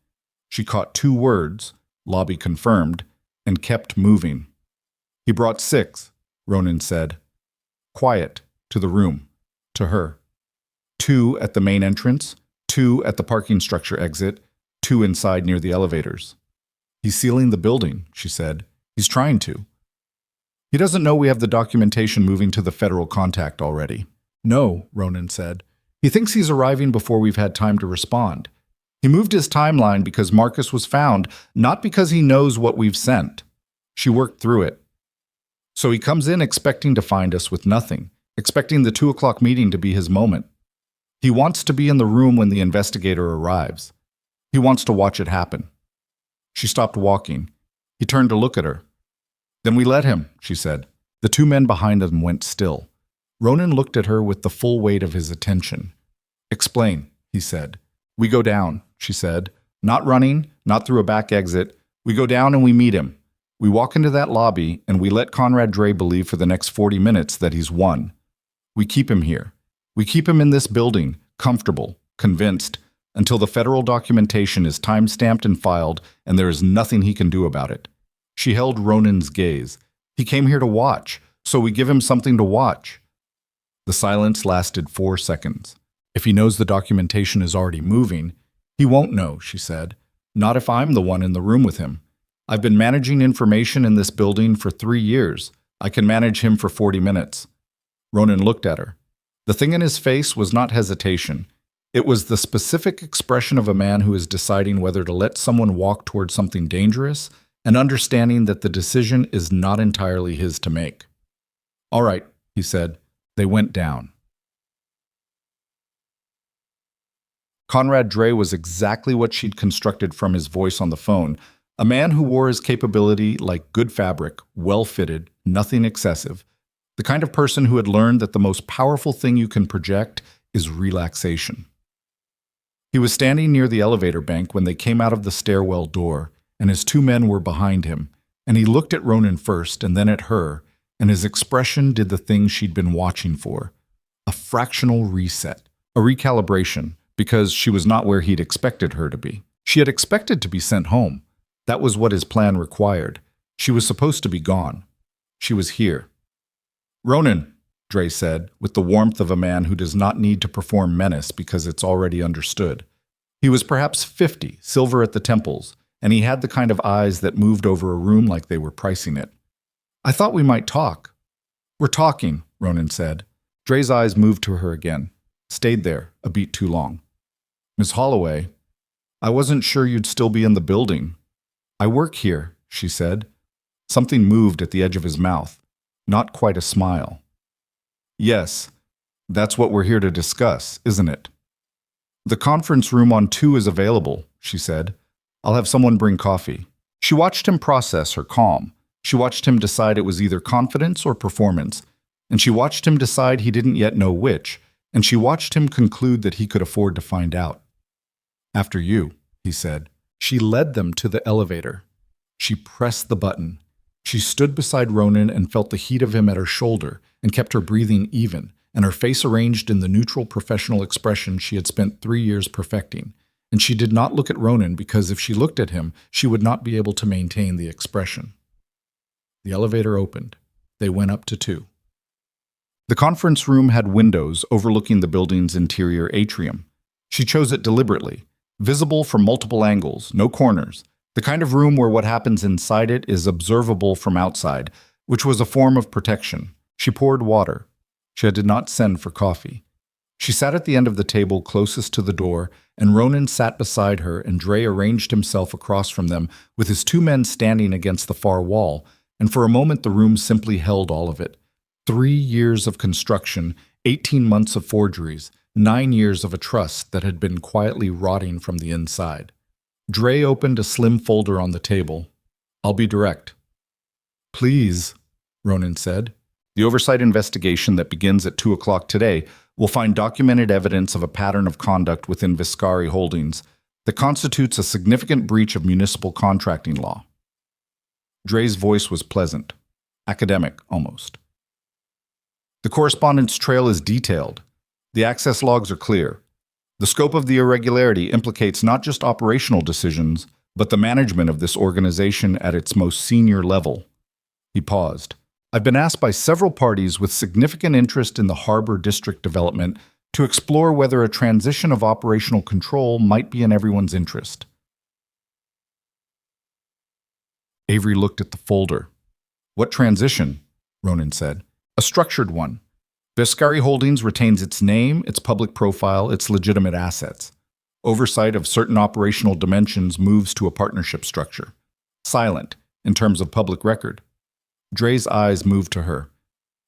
She caught 2 words, "lobby confirmed," and kept moving. "He brought 6, Ronan said. "Quiet," to the room, to her. 2 at the main entrance, 2 at the parking structure exit, 2 inside near the elevators. "He's sealing the building," she said. "He's trying to. He doesn't know we have the documentation moving to the federal contact already." "No," Ronan said. "He thinks he's arriving before we've had time to respond. He moved his timeline because Marcus was found, not because he knows what we've sent." She worked through it. "So he comes in expecting to find us with nothing, expecting the 2 o'clock meeting to be his moment. He wants to be in the room when the investigator arrives. He wants to watch it happen." She stopped walking. He turned to look at her. "Then we let him," she said. The two men behind them went still. Ronan looked at her with the full weight of his attention. "Explain," he said. "We go down," she said. "Not running, not through a back exit. We go down and we meet him. We walk into that lobby and we let Conrad Dre believe for the next 40 minutes that he's won. We keep him here. We keep him in this building, comfortable, convinced, until the federal documentation is time-stamped and filed and there is nothing he can do about it." She held Ronan's gaze. "He came here to watch, so we give him something to watch." The silence lasted 4 seconds. "If he knows the documentation is already moving, he won't know," she said. "Not if I'm the one in the room with him. I've been managing information in this building for 3 years. I can manage him for 40 minutes. Ronan looked at her. The thing in his face was not hesitation. It was the specific expression of a man who is deciding whether to let someone walk toward something dangerous and understanding that the decision is not entirely his to make. "All right," he said. They went down. Conrad Dre was exactly what she'd constructed from his voice on the phone, a man who wore his capability like good fabric, well-fitted, nothing excessive, the kind of person who had learned that the most powerful thing you can project is relaxation. He was standing near the elevator bank when they came out of the stairwell door, and his two men were behind him, and he looked at Ronan first and then at her, and his expression did the thing she'd been watching for. A fractional reset, a recalibration, because she was not where he'd expected her to be. She had expected to be sent home. That was what his plan required. She was supposed to be gone. She was here. "Ronan," Dre said, with the warmth of a man who does not need to perform menace because it's already understood. He was perhaps 50, silver at the temples, and he had the kind of eyes that moved over a room like they were pricing it. "I thought we might talk." "We're talking," Ronan said. Dre's eyes moved to her again, stayed there a beat too long. "Miss Holloway, I wasn't sure you'd still be in the building." "I work here," she said. Something moved at the edge of his mouth, not quite a smile. "Yes, that's what we're here to discuss, isn't it?" "The conference room on 2 is available," she said. "I'll have someone bring coffee." She watched him process her calm. She watched him decide it was either confidence or performance, and she watched him decide he didn't yet know which, and she watched him conclude that he could afford to find out. "After you," he said. She led them to the elevator. She pressed the button. She stood beside Ronan and felt the heat of him at her shoulder and kept her breathing even, and her face arranged in the neutral professional expression she had spent 3 years perfecting. And she did not look at Ronan because if she looked at him, she would not be able to maintain the expression. The elevator opened. They went up to 2. The conference room had windows overlooking the building's interior atrium. She chose it deliberately, visible from multiple angles, no corners, the kind of room where what happens inside it is observable from outside, which was a form of protection. She poured water. She did not send for coffee. She sat at the end of the table closest to the door, and Ronan sat beside her, and Dre arranged himself across from them with his 2 men standing against the far wall, and for a moment the room simply held all of it. 3 years of construction, 18 months of forgeries, 9 years of a trust that had been quietly rotting from the inside. Dre opened a slim folder on the table. "I'll be direct." "Please," Ronan said. "The oversight investigation that begins at 2 o'clock today will find documented evidence of a pattern of conduct within Viscari Holdings that constitutes a significant breach of municipal contracting law." Dre's voice was pleasant, academic almost. "The correspondence trail is detailed. The access logs are clear. The scope of the irregularity implicates not just operational decisions, but the management of this organization at its most senior level." He paused. "I've been asked by several parties with significant interest in the Harbor District development to explore whether a transition of operational control might be in everyone's interest." Avery looked at the folder. "What transition?" Ronan said. "A structured one. Viscari Holdings retains its name, its public profile, its legitimate assets. Oversight of certain operational dimensions moves to a partnership structure. Silent, in terms of public record." Dre's eyes moved to her.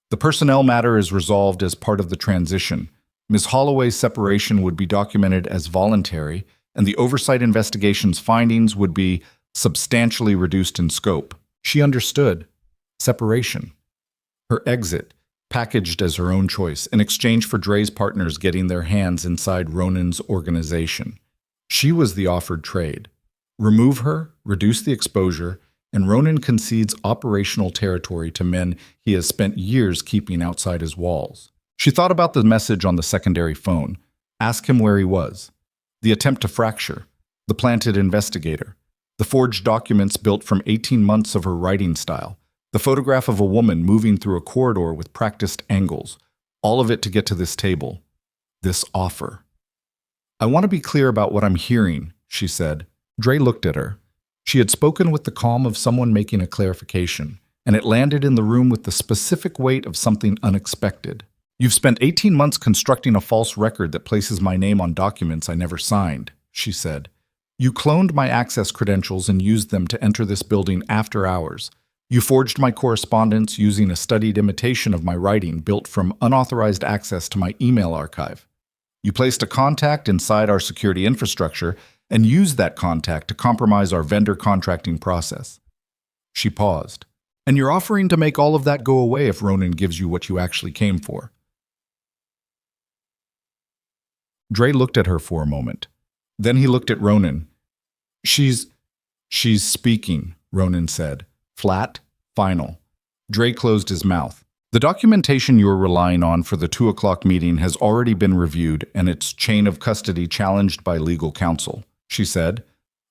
"The personnel matter is resolved as part of the transition. Ms. Holloway's separation would be documented as voluntary, and the oversight investigation's findings would be substantially reduced in scope." She understood. Separation. Her exit, packaged as her own choice, in exchange for Dre's partners getting their hands inside Ronan's organization. She was the offered trade. Remove her, reduce the exposure, and Ronan concedes operational territory to men he has spent years keeping outside his walls. She thought about the message on the secondary phone. Ask him where he was. The attempt to fracture. The planted investigator. The forged documents built from 18 months of her writing style. The photograph of a woman moving through a corridor with practiced angles. All of it to get to this table. This offer. "I want to be clear about what I'm hearing," she said. Dre looked at her. She had spoken with the calm of someone making a clarification, and it landed in the room with the specific weight of something unexpected. "You've spent 18 months constructing a false record that places my name on documents I never signed," she said. "You cloned my access credentials and used them to enter this building after hours. You forged my correspondence using a studied imitation of my writing built from unauthorized access to my email archive. You placed a contact inside our security infrastructure and used that contact to compromise our vendor contracting process." She paused. "And you're offering to make all of that go away if Ronan gives you what you actually came for." Dre looked at her for a moment. Then he looked at Ronan. She's speaking," Ronan said. Flat, final. Dre closed his mouth. "The documentation you're relying on for the 2 o'clock meeting has already been reviewed and its chain of custody challenged by legal counsel," she said.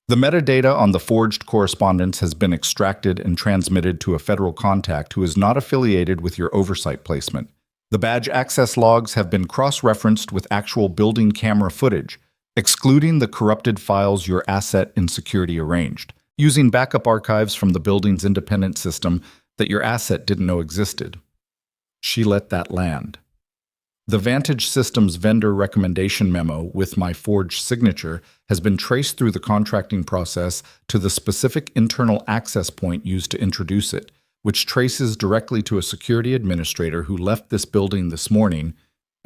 The metadata on the forged correspondence has been extracted and transmitted to a federal contact who is not affiliated with your oversight placement. The badge access logs have been cross-referenced with actual building camera footage, excluding the corrupted files your asset in security arranged, using backup archives from the building's independent system that your asset didn't know existed. She let that land. The Vantage Systems vendor recommendation memo with my forged signature has been traced through the contracting process to the specific internal access point used to introduce it, which traces directly to a security administrator who left this building this morning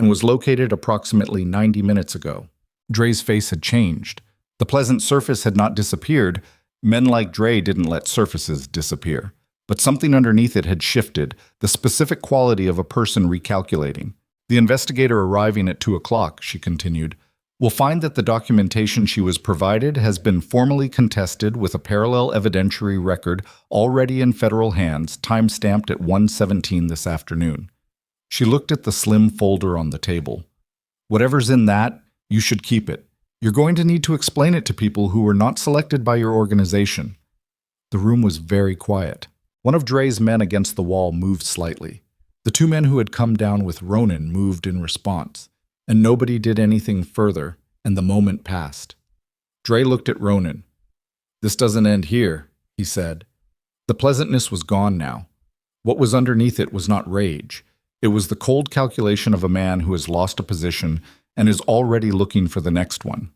and was located approximately 90 minutes ago. Dre's face had changed. The pleasant surface had not disappeared. Men like Dre didn't let surfaces disappear. But something underneath it had shifted, the specific quality of a person recalculating. The investigator arriving at 2 o'clock, she continued, will find that the documentation she was provided has been formally contested with a parallel evidentiary record already in federal hands, time-stamped at 1:17 this afternoon. She looked at the slim folder on the table. Whatever's in that, you should keep it. You're going to need to explain it to people who were not selected by your organization. The room was very quiet. One of Dre's men against the wall moved slightly. The two men who had come down with Ronan moved in response, and nobody did anything further, and the moment passed. Dre looked at Ronan. "This doesn't end here," he said. The pleasantness was gone now. What was underneath it was not rage. It was the cold calculation of a man who has lost a position and is already looking for the next one.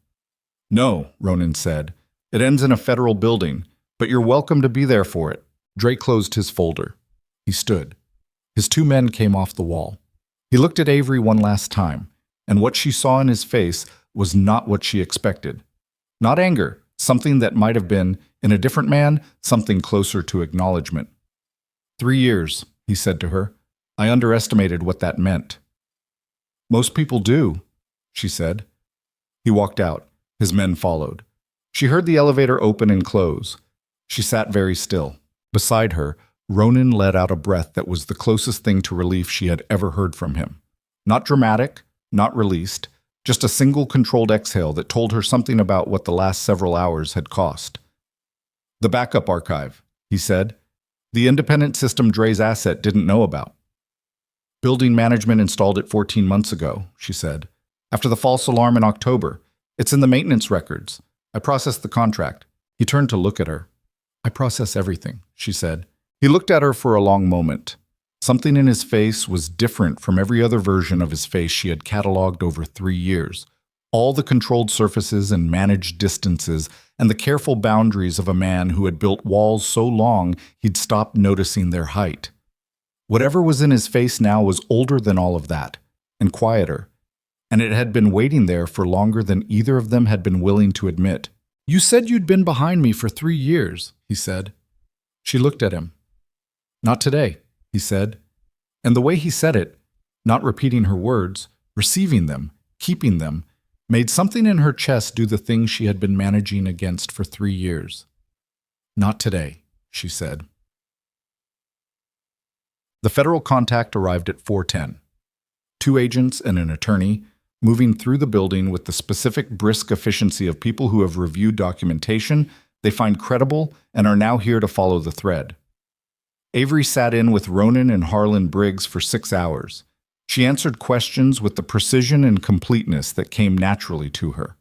"No," Ronan said. "It ends in a federal building, but you're welcome to be there for it." Dre closed his folder. He stood. His two men came off the wall. He looked at Avery one last time, and what she saw in his face was not what she expected. Not anger, something that might have been, in a different man, something closer to acknowledgement. 3 years, he said to her. I underestimated what that meant. Most people do, she said. He walked out. His men followed. She heard the elevator open and close. She sat very still. Beside her, Ronan let out a breath that was the closest thing to relief she had ever heard from him. Not dramatic, not released, just a single controlled exhale that told her something about what the last several hours had cost. The backup archive, he said. The independent system Dre's asset didn't know about. Building management installed it 14 months ago, she said. After the false alarm in October. It's in the maintenance records. I processed the contract. He turned to look at her. I process everything, she said. He looked at her for a long moment. Something in his face was different from every other version of his face she had cataloged over 3 years. All the controlled surfaces and managed distances and the careful boundaries of a man who had built walls so long he'd stopped noticing their height. Whatever was in his face now was older than all of that, and quieter, and it had been waiting there for longer than either of them had been willing to admit. You said you'd been behind me for 3 years, he said. She looked at him. Not today, he said. And the way he said it, not repeating her words, receiving them, keeping them, made something in her chest do the thing she had been managing against for 3 years. Not today, she said. The federal contact arrived at 4:10. 2 agents and an attorney, moving through the building with the specific brisk efficiency of people who have reviewed documentation they find credible and are now here to follow the thread. Avery sat in with Ronan and Harlan Briggs for 6 hours. She answered questions with the precision and completeness that came naturally to her.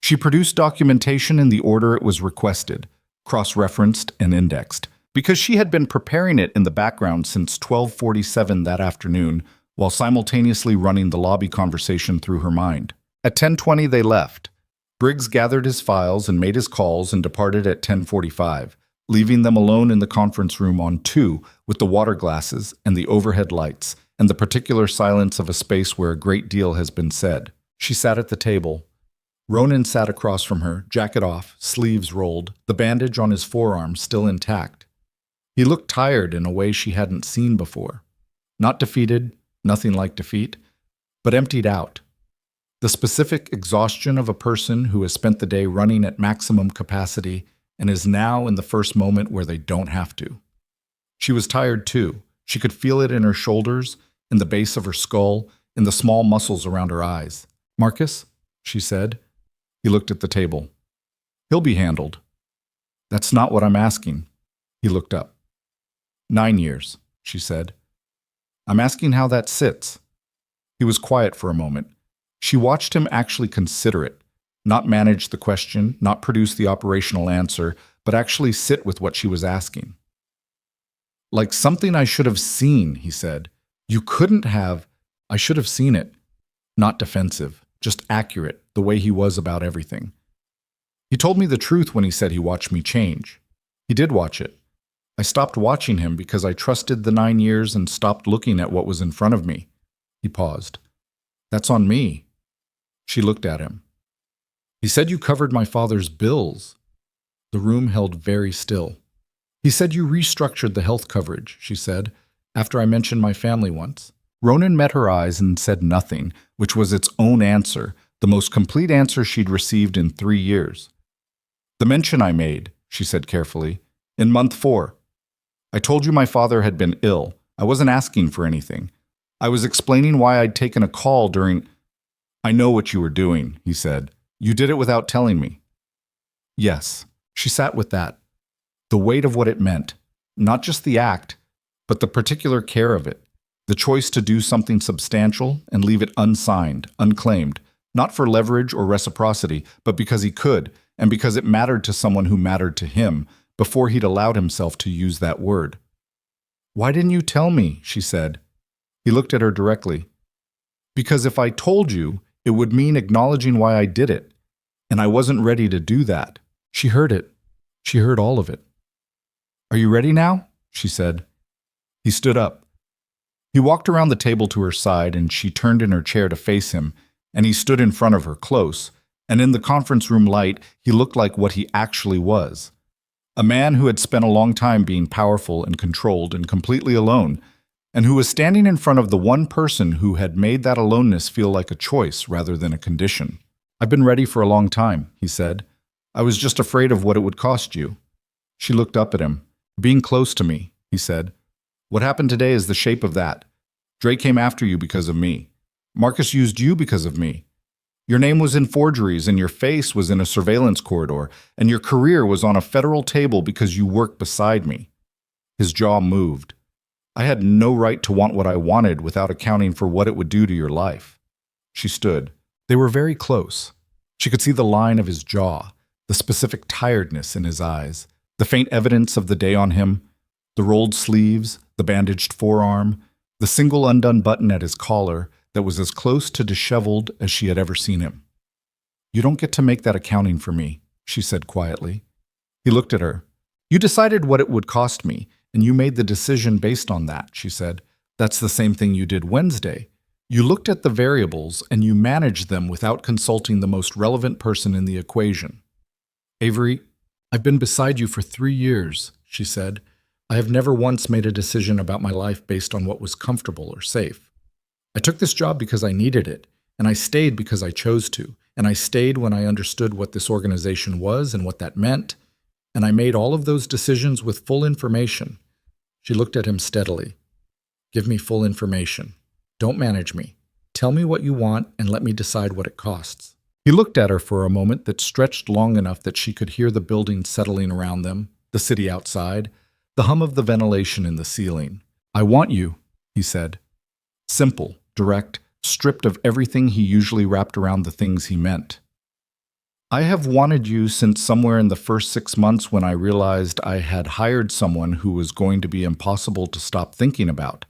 She produced documentation in the order it was requested, cross-referenced and indexed, because she had been preparing it in the background since 12:47 that afternoon, while simultaneously running the lobby conversation through her mind. At 10:20 they left. Briggs gathered his files and made his calls and departed at 10:45, leaving them alone in the conference room on 2 with the water glasses and the overhead lights and the particular silence of a space where a great deal has been said. She sat at the table. Ronan sat across from her, jacket off, sleeves rolled, the bandage on his forearm still intact. He looked tired in a way she hadn't seen before. Not defeated, nothing like defeat, but emptied out. The specific exhaustion of a person who has spent the day running at maximum capacity and is now in the first moment where they don't have to. She was tired too. She could feel it in her shoulders, in the base of her skull, in the small muscles around her eyes. Marcus, she said. He looked at the table. He'll be handled. That's not what I'm asking. He looked up. 9 years, she said. I'm asking how that sits. He was quiet for a moment. She watched him actually consider it, not manage the question, not produce the operational answer, but actually sit with what she was asking. Like something I should have seen, he said. You couldn't have. I should have seen it. Not defensive, just accurate, the way he was about everything. He told me the truth when he said he watched me change. He did watch it. I stopped watching him because I trusted the 9 years and stopped looking at what was in front of me. He paused. That's on me. She looked at him. He said you covered my father's bills. The room held very still. He said you restructured the health coverage, she said, after I mentioned my family once. Ronan met her eyes and said nothing, which was its own answer, the most complete answer she'd received in 3 years. The mention I made, she said carefully, in month 4. I told you my father had been ill. I wasn't asking for anything. I was explaining why I'd taken a call during... I know what you were doing, he said. You did it without telling me. Yes, she sat with that. The weight of what it meant. Not just the act, but the particular care of it. The choice to do something substantial and leave it unsigned, unclaimed, not for leverage or reciprocity, but because he could, and because it mattered to someone who mattered to him, before he'd allowed himself to use that word. Why didn't you tell me? She said. He looked at her directly. Because if I told you, it would mean acknowledging why I did it, and I wasn't ready to do that. She heard it. She heard all of it. Are you ready now? She said. He stood up. He walked around the table to her side, and she turned in her chair to face him, and he stood in front of her close, and in the conference room light, he looked like what he actually was. A man who had spent a long time being powerful and controlled and completely alone, and who was standing in front of the one person who had made that aloneness feel like a choice rather than a condition. I've been ready for a long time, he said. I was just afraid of what it would cost you. She looked up at him. Being close to me, he said. What happened today is the shape of that. Dre came after you because of me. Marcus used you because of me. Your name was in forgeries, and your face was in a surveillance corridor, and your career was on a federal table because you worked beside me. His jaw moved. I had no right to want what I wanted without accounting for what it would do to your life. She stood. They were very close. She could see the line of his jaw, the specific tiredness in his eyes, the faint evidence of the day on him, the rolled sleeves, the bandaged forearm, the single undone button at his collar that was as close to disheveled as she had ever seen him. You don't get to make that accounting for me, she said quietly. He looked at her. You decided what it would cost me, and you made the decision based on that, she said. That's the same thing you did Wednesday. You looked at the variables and you managed them without consulting the most relevant person in the equation. Avery, I've been beside you for 3 years, she said. I have never once made a decision about my life based on what was comfortable or safe. I took this job because I needed it, and I stayed because I chose to, and I stayed when I understood what this organization was and what that meant, and I made all of those decisions with full information. She looked at him steadily. Give me full information. Don't manage me. Tell me what you want and let me decide what it costs. He looked at her for a moment that stretched long enough that she could hear the buildings settling around them, the city outside, the hum of the ventilation in the ceiling. I want you, he said. Simple, direct, stripped of everything he usually wrapped around the things he meant. I have wanted you since somewhere in the first 6 months when I realized I had hired someone who was going to be impossible to stop thinking about.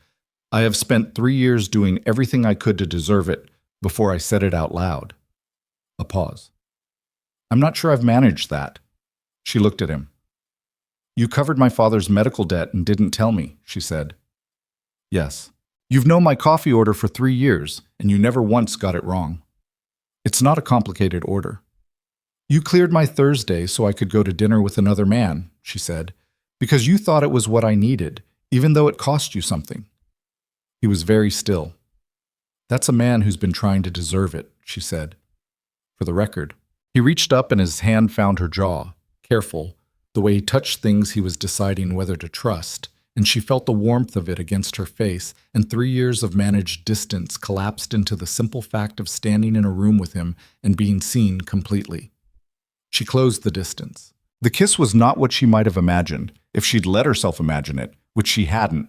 I have spent 3 years doing everything I could to deserve it before I said it out loud. A pause. I'm not sure I've managed that. She looked at him. You covered my father's medical debt and didn't tell me, she said. Yes. You've known my coffee order for 3 years, and you never once got it wrong. It's not a complicated order. You cleared my Thursday so I could go to dinner with another man, she said, because you thought it was what I needed, even though it cost you something. He was very still. That's a man who's been trying to deserve it, she said. For the record, he reached up and his hand found her jaw, careful, the way he touched things he was deciding whether to trust, and she felt the warmth of it against her face, and 3 years of managed distance collapsed into the simple fact of standing in a room with him and being seen completely. She closed the distance. The kiss was not what she might have imagined, if she'd let herself imagine it, which she hadn't.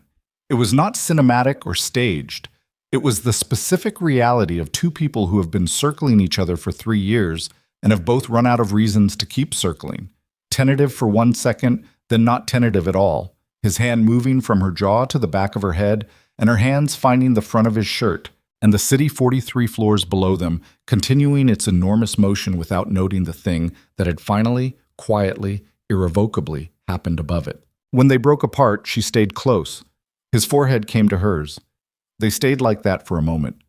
It was not cinematic or staged. It was the specific reality of two people who have been circling each other for 3 years and have both run out of reasons to keep circling. Tentative for 1 second, then not tentative at all, his hand moving from her jaw to the back of her head, and her hands finding the front of his shirt, and the city 43 floors below them, continuing its enormous motion without noting the thing that had finally, quietly, irrevocably happened above it. When they broke apart, she stayed close. His forehead came to hers. They stayed like that for a moment.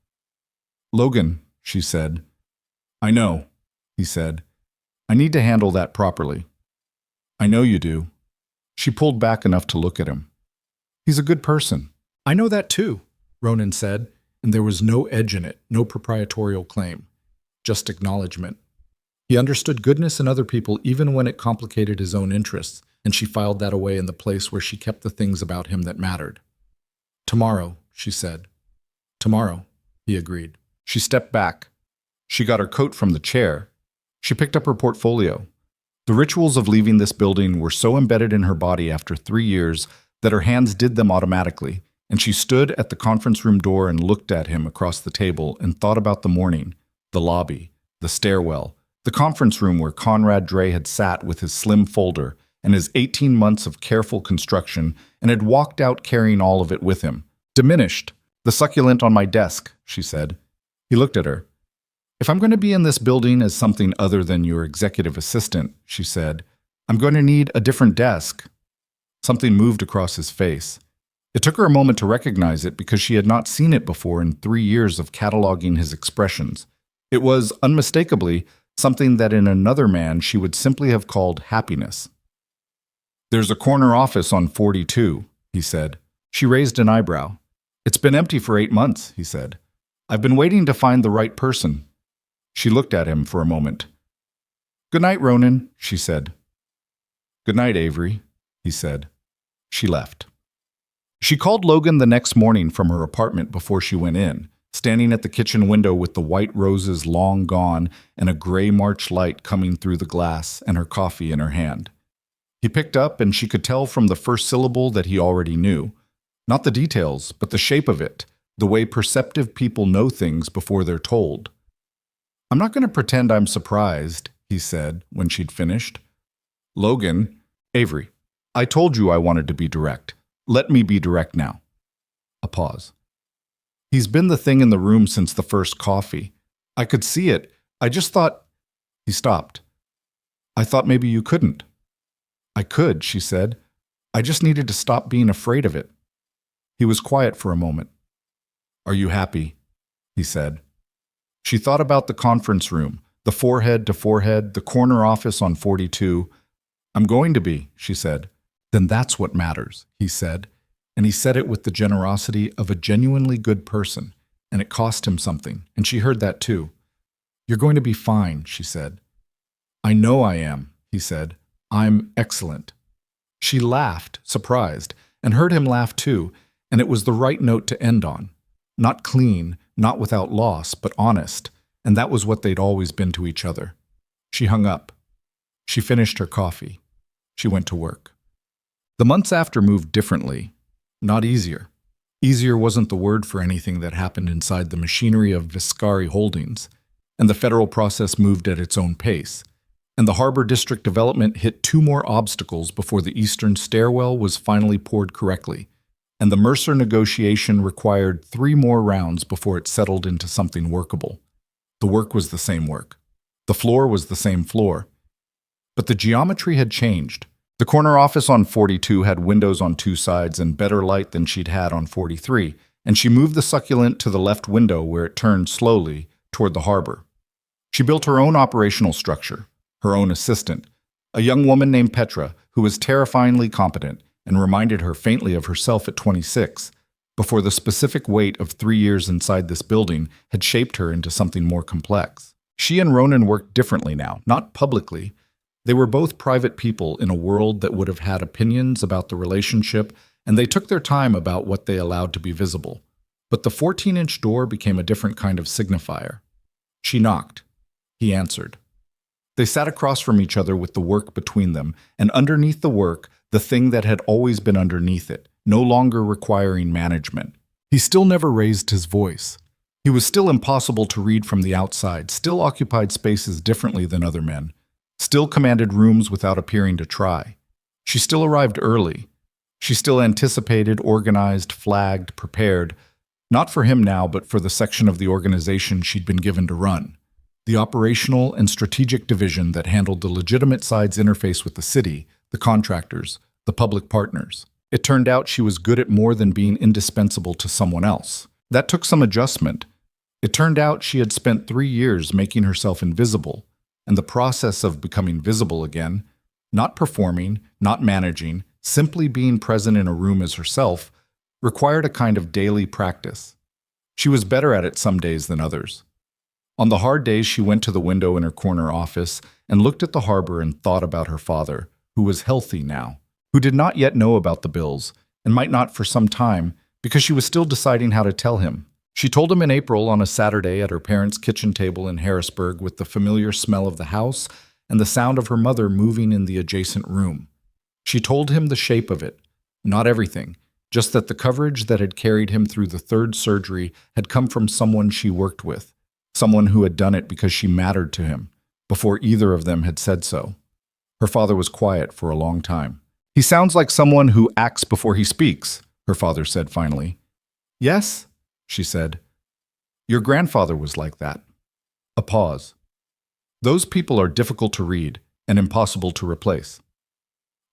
"Logan," she said. "I know," he said. "I need to handle that properly." "I know you do." She pulled back enough to look at him. "He's a good person." "I know that too," Ronan said, and there was no edge in it, no proprietorial claim, just acknowledgement. He understood goodness in other people even when it complicated his own interests, and she filed that away in the place where she kept the things about him that mattered. "Tomorrow," she said. "Tomorrow," he agreed. She stepped back. She got her coat from the chair. She picked up her portfolio. The rituals of leaving this building were so embedded in her body after 3 years that her hands did them automatically, and she stood at the conference room door and looked at him across the table and thought about the morning, the lobby, the stairwell, the conference room where Conrad Dre had sat with his slim folder and his 18 months of careful construction and had walked out carrying all of it with him. Diminished. "The succulent on my desk," she said. He looked at her. "If I'm going to be in this building as something other than your executive assistant," she said, "I'm going to need a different desk." Something moved across his face. It took her a moment to recognize it because she had not seen it before in 3 years of cataloging his expressions. It was, unmistakably, something that in another man she would simply have called happiness. "There's a corner office on 42, he said. She raised an eyebrow. "It's been empty for 8 months, he said. "I've been waiting to find the right person." She looked at him for a moment. "Good night, Ronan," she said. "Good night, Avery," he said. She left. She called Logan the next morning from her apartment before she went in, standing at the kitchen window with the white roses long gone and a gray March light coming through the glass and her coffee in her hand. He picked up, and she could tell from the first syllable that he already knew. Not the details, but the shape of it, the way perceptive people know things before they're told. "I'm not going to pretend I'm surprised," he said when she'd finished. "Logan, Avery, I told you I wanted to be direct. Let me be direct now." A pause. "He's been the thing in the room since the first coffee. I could see it. I just thought—" He stopped. "I thought maybe you couldn't." "I could," she said. "I just needed to stop being afraid of it." He was quiet for a moment. "Are you happy?" he said. She thought about the conference room, the forehead to forehead, the corner office on 42. "I'm going to be," she said. "Then that's what matters," he said. And he said it with the generosity of a genuinely good person, and it cost him something, and she heard that too. "You're going to be fine," she said. "I know I am," he said. "I'm excellent." She laughed, surprised, and heard him laugh too, and it was the right note to end on. Not clean, not without loss, but honest, and that was what they'd always been to each other. She hung up. She finished her coffee. She went to work. The months after moved differently, not easier. Easier wasn't the word for anything that happened inside the machinery of Viscari Holdings, and the federal process moved at its own pace. And the Harbor District development hit 2 more obstacles before the eastern stairwell was finally poured correctly, and the Mercer negotiation required 3 more rounds before it settled into something workable. The work was the same work. The floor was the same floor. But the geometry had changed. The corner office on 42 had windows on 2 sides and better light than she'd had on 43, and she moved the succulent to the left window where it turned slowly toward the harbor. She built her own operational structure, her own assistant, a young woman named Petra who was terrifyingly competent and reminded her faintly of herself at 26, before the specific weight of 3 years inside this building had shaped her into something more complex. She and Ronan worked differently now, not publicly. They were both private people in a world that would have had opinions about the relationship, and they took their time about what they allowed to be visible. But the 14-inch door became a different kind of signifier. She knocked. He answered. They sat across from each other with the work between them, and underneath the work, the thing that had always been underneath it, no longer requiring management. He still never raised his voice. He was still impossible to read from the outside, still occupied spaces differently than other men, still commanded rooms without appearing to try. She still arrived early. She still anticipated, organized, flagged, prepared, not for him now, but for the section of the organization she'd been given to run. The operational and strategic division that handled the legitimate side's interface with the city, the contractors, the public partners. It turned out she was good at more than being indispensable to someone else. That took some adjustment. It turned out she had spent 3 years making herself invisible, and the process of becoming visible again, not performing, not managing, simply being present in a room as herself, required a kind of daily practice. She was better at it some days than others. On the hard days, she went to the window in her corner office and looked at the harbor and thought about her father, who was healthy now, who did not yet know about the bills, and might not for some time, because she was still deciding how to tell him. She told him in April on a Saturday at her parents' kitchen table in Harrisburg with the familiar smell of the house and the sound of her mother moving in the adjacent room. She told him the shape of it, not everything, just that the coverage that had carried him through the 3rd surgery had come from someone she worked with, someone who had done it because she mattered to him, before either of them had said so. Her father was quiet for a long time. "He sounds like someone who acts before he speaks," her father said finally. "Yes," she said. "Your grandfather was like that." A pause. Those people are difficult to read and impossible to replace.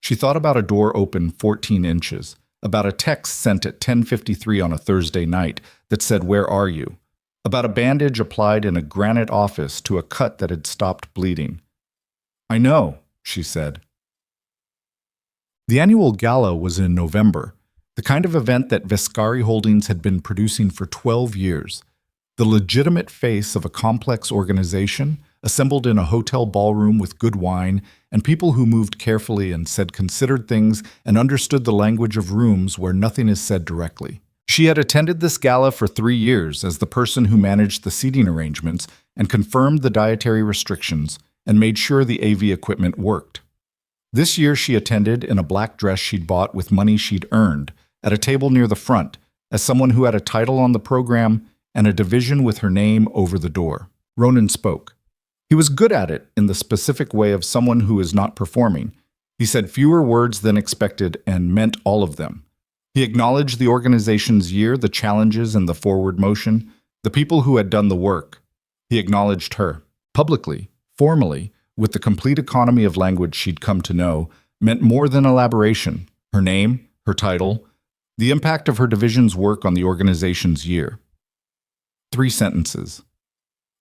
She thought about a door open 14 inches, about a text sent at 10:53 on a Thursday night that said, "Where are you?" About a bandage applied in a granite office to a cut that had stopped bleeding. "I know," she said. The annual gala was in November, the kind of event that Vescari Holdings had been producing for 12 years, the legitimate face of a complex organization assembled in a hotel ballroom with good wine and people who moved carefully and said considered things and understood the language of rooms where nothing is said directly. She had attended this gala for 3 years as the person who managed the seating arrangements and confirmed the dietary restrictions and made sure the AV equipment worked. This year she attended in a black dress she'd bought with money she'd earned, at a table near the front, as someone who had a title on the program and a division with her name over the door. Ronan spoke. He was good at it in the specific way of someone who is not performing. He said fewer words than expected and meant all of them. He acknowledged the organization's year, the challenges and the forward motion, the people who had done the work. He acknowledged her. Publicly, formally, with the complete economy of language she'd come to know, meant more than elaboration. Her name, her title, the impact of her division's work on the organization's year. 3 sentences.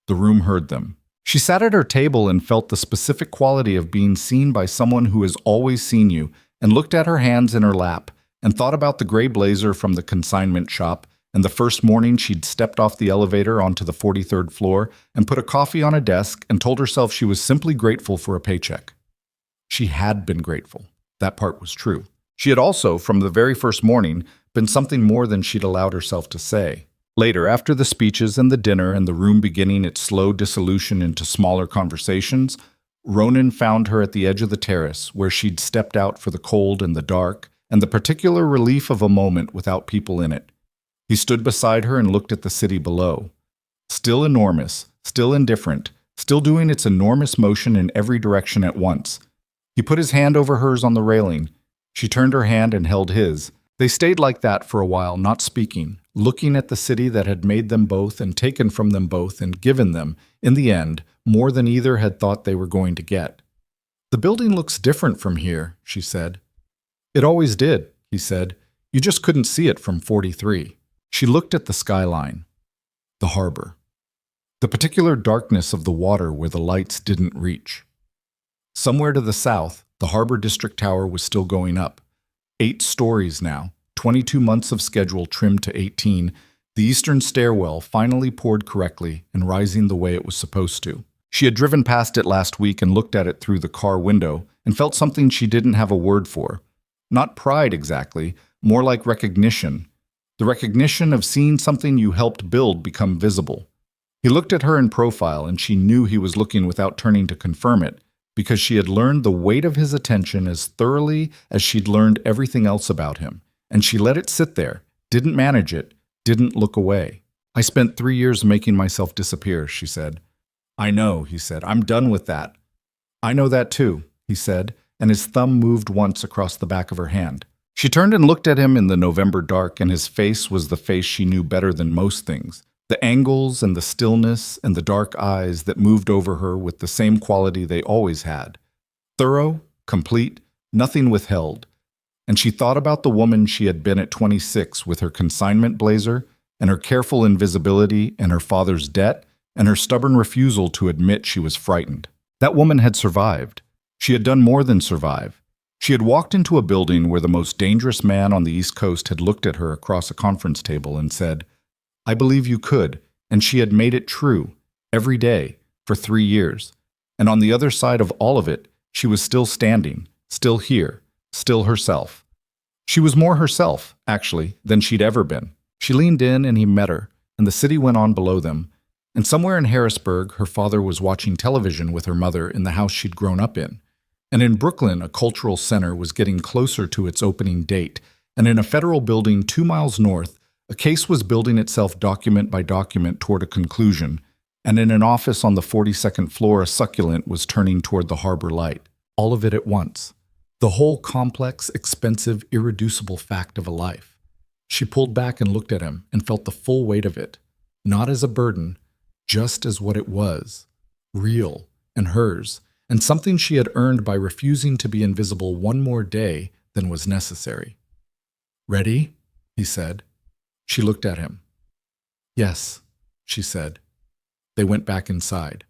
The room heard them. She sat at her table and felt the specific quality of being seen by someone who has always seen you, and looked at her hands in her lap, and thought about the gray blazer from the consignment shop, and the first morning she'd stepped off the elevator onto the 43rd floor and put a coffee on a desk and told herself she was simply grateful for a paycheck. She had been grateful. That part was true. She had also, from the very first morning, been something more than she'd allowed herself to say. Later, after the speeches and the dinner and the room beginning its slow dissolution into smaller conversations, Ronan found her at the edge of the terrace where she'd stepped out for the cold and the dark and the particular relief of a moment without people in it. He stood beside her and looked at the city below. Still enormous, still indifferent, still doing its enormous motion in every direction at once. He put his hand over hers on the railing. She turned her hand and held his. They stayed like that for a while, not speaking, looking at the city that had made them both and taken from them both and given them, in the end, more than either had thought they were going to get. "The building looks different from here," she said. "It always did," he said. "You just couldn't see it from 43. She looked at the skyline, the harbor, the particular darkness of the water where the lights didn't reach. Somewhere to the south, the Harbor District Tower was still going up. 8 stories now, 22 months of schedule trimmed to 18, the eastern stairwell finally poured correctly and rising the way it was supposed to. She had driven past it last week and looked at it through the car window and felt something she didn't have a word for. Not pride exactly, more like recognition. The recognition of seeing something you helped build become visible. He looked at her in profile, and she knew he was looking without turning to confirm it, because she had learned the weight of his attention as thoroughly as she'd learned everything else about him, and she let it sit there, didn't manage it, didn't look away. I spent 3 years making myself disappear, she said. I know, he said. I'm done with that. I know that too, he said, and his thumb moved once across the back of her hand. She turned and looked at him in the November dark, and his face was the face she knew better than most things. The angles and the stillness and the dark eyes that moved over her with the same quality they always had. Thorough, complete, nothing withheld. And she thought about the woman she had been at 26 with her consignment blazer and her careful invisibility and her father's debt and her stubborn refusal to admit she was frightened. That woman had survived. She had done more than survive. She had walked into a building where the most dangerous man on the East Coast had looked at her across a conference table and said, I believe you could, and she had made it true, every day, for 3 years. And on the other side of all of it, she was still standing, still here, still herself. She was more herself, actually, than she'd ever been. She leaned in and he met her, and the city went on below them. And somewhere in Harrisburg, her father was watching television with her mother in the house she'd grown up in. And in Brooklyn, a cultural center was getting closer to its opening date. And in a federal building 2 miles north, a case was building itself document by document toward a conclusion. And in an office on the 42nd floor, a succulent was turning toward the harbor light. All of it at once. The whole complex, expensive, irreducible fact of a life. She pulled back and looked at him and felt the full weight of it, not as a burden, just as what it was, real and hers, and something she had earned by refusing to be invisible one more day than was necessary. Ready? He said. She looked at him. Yes, she said. They went back inside.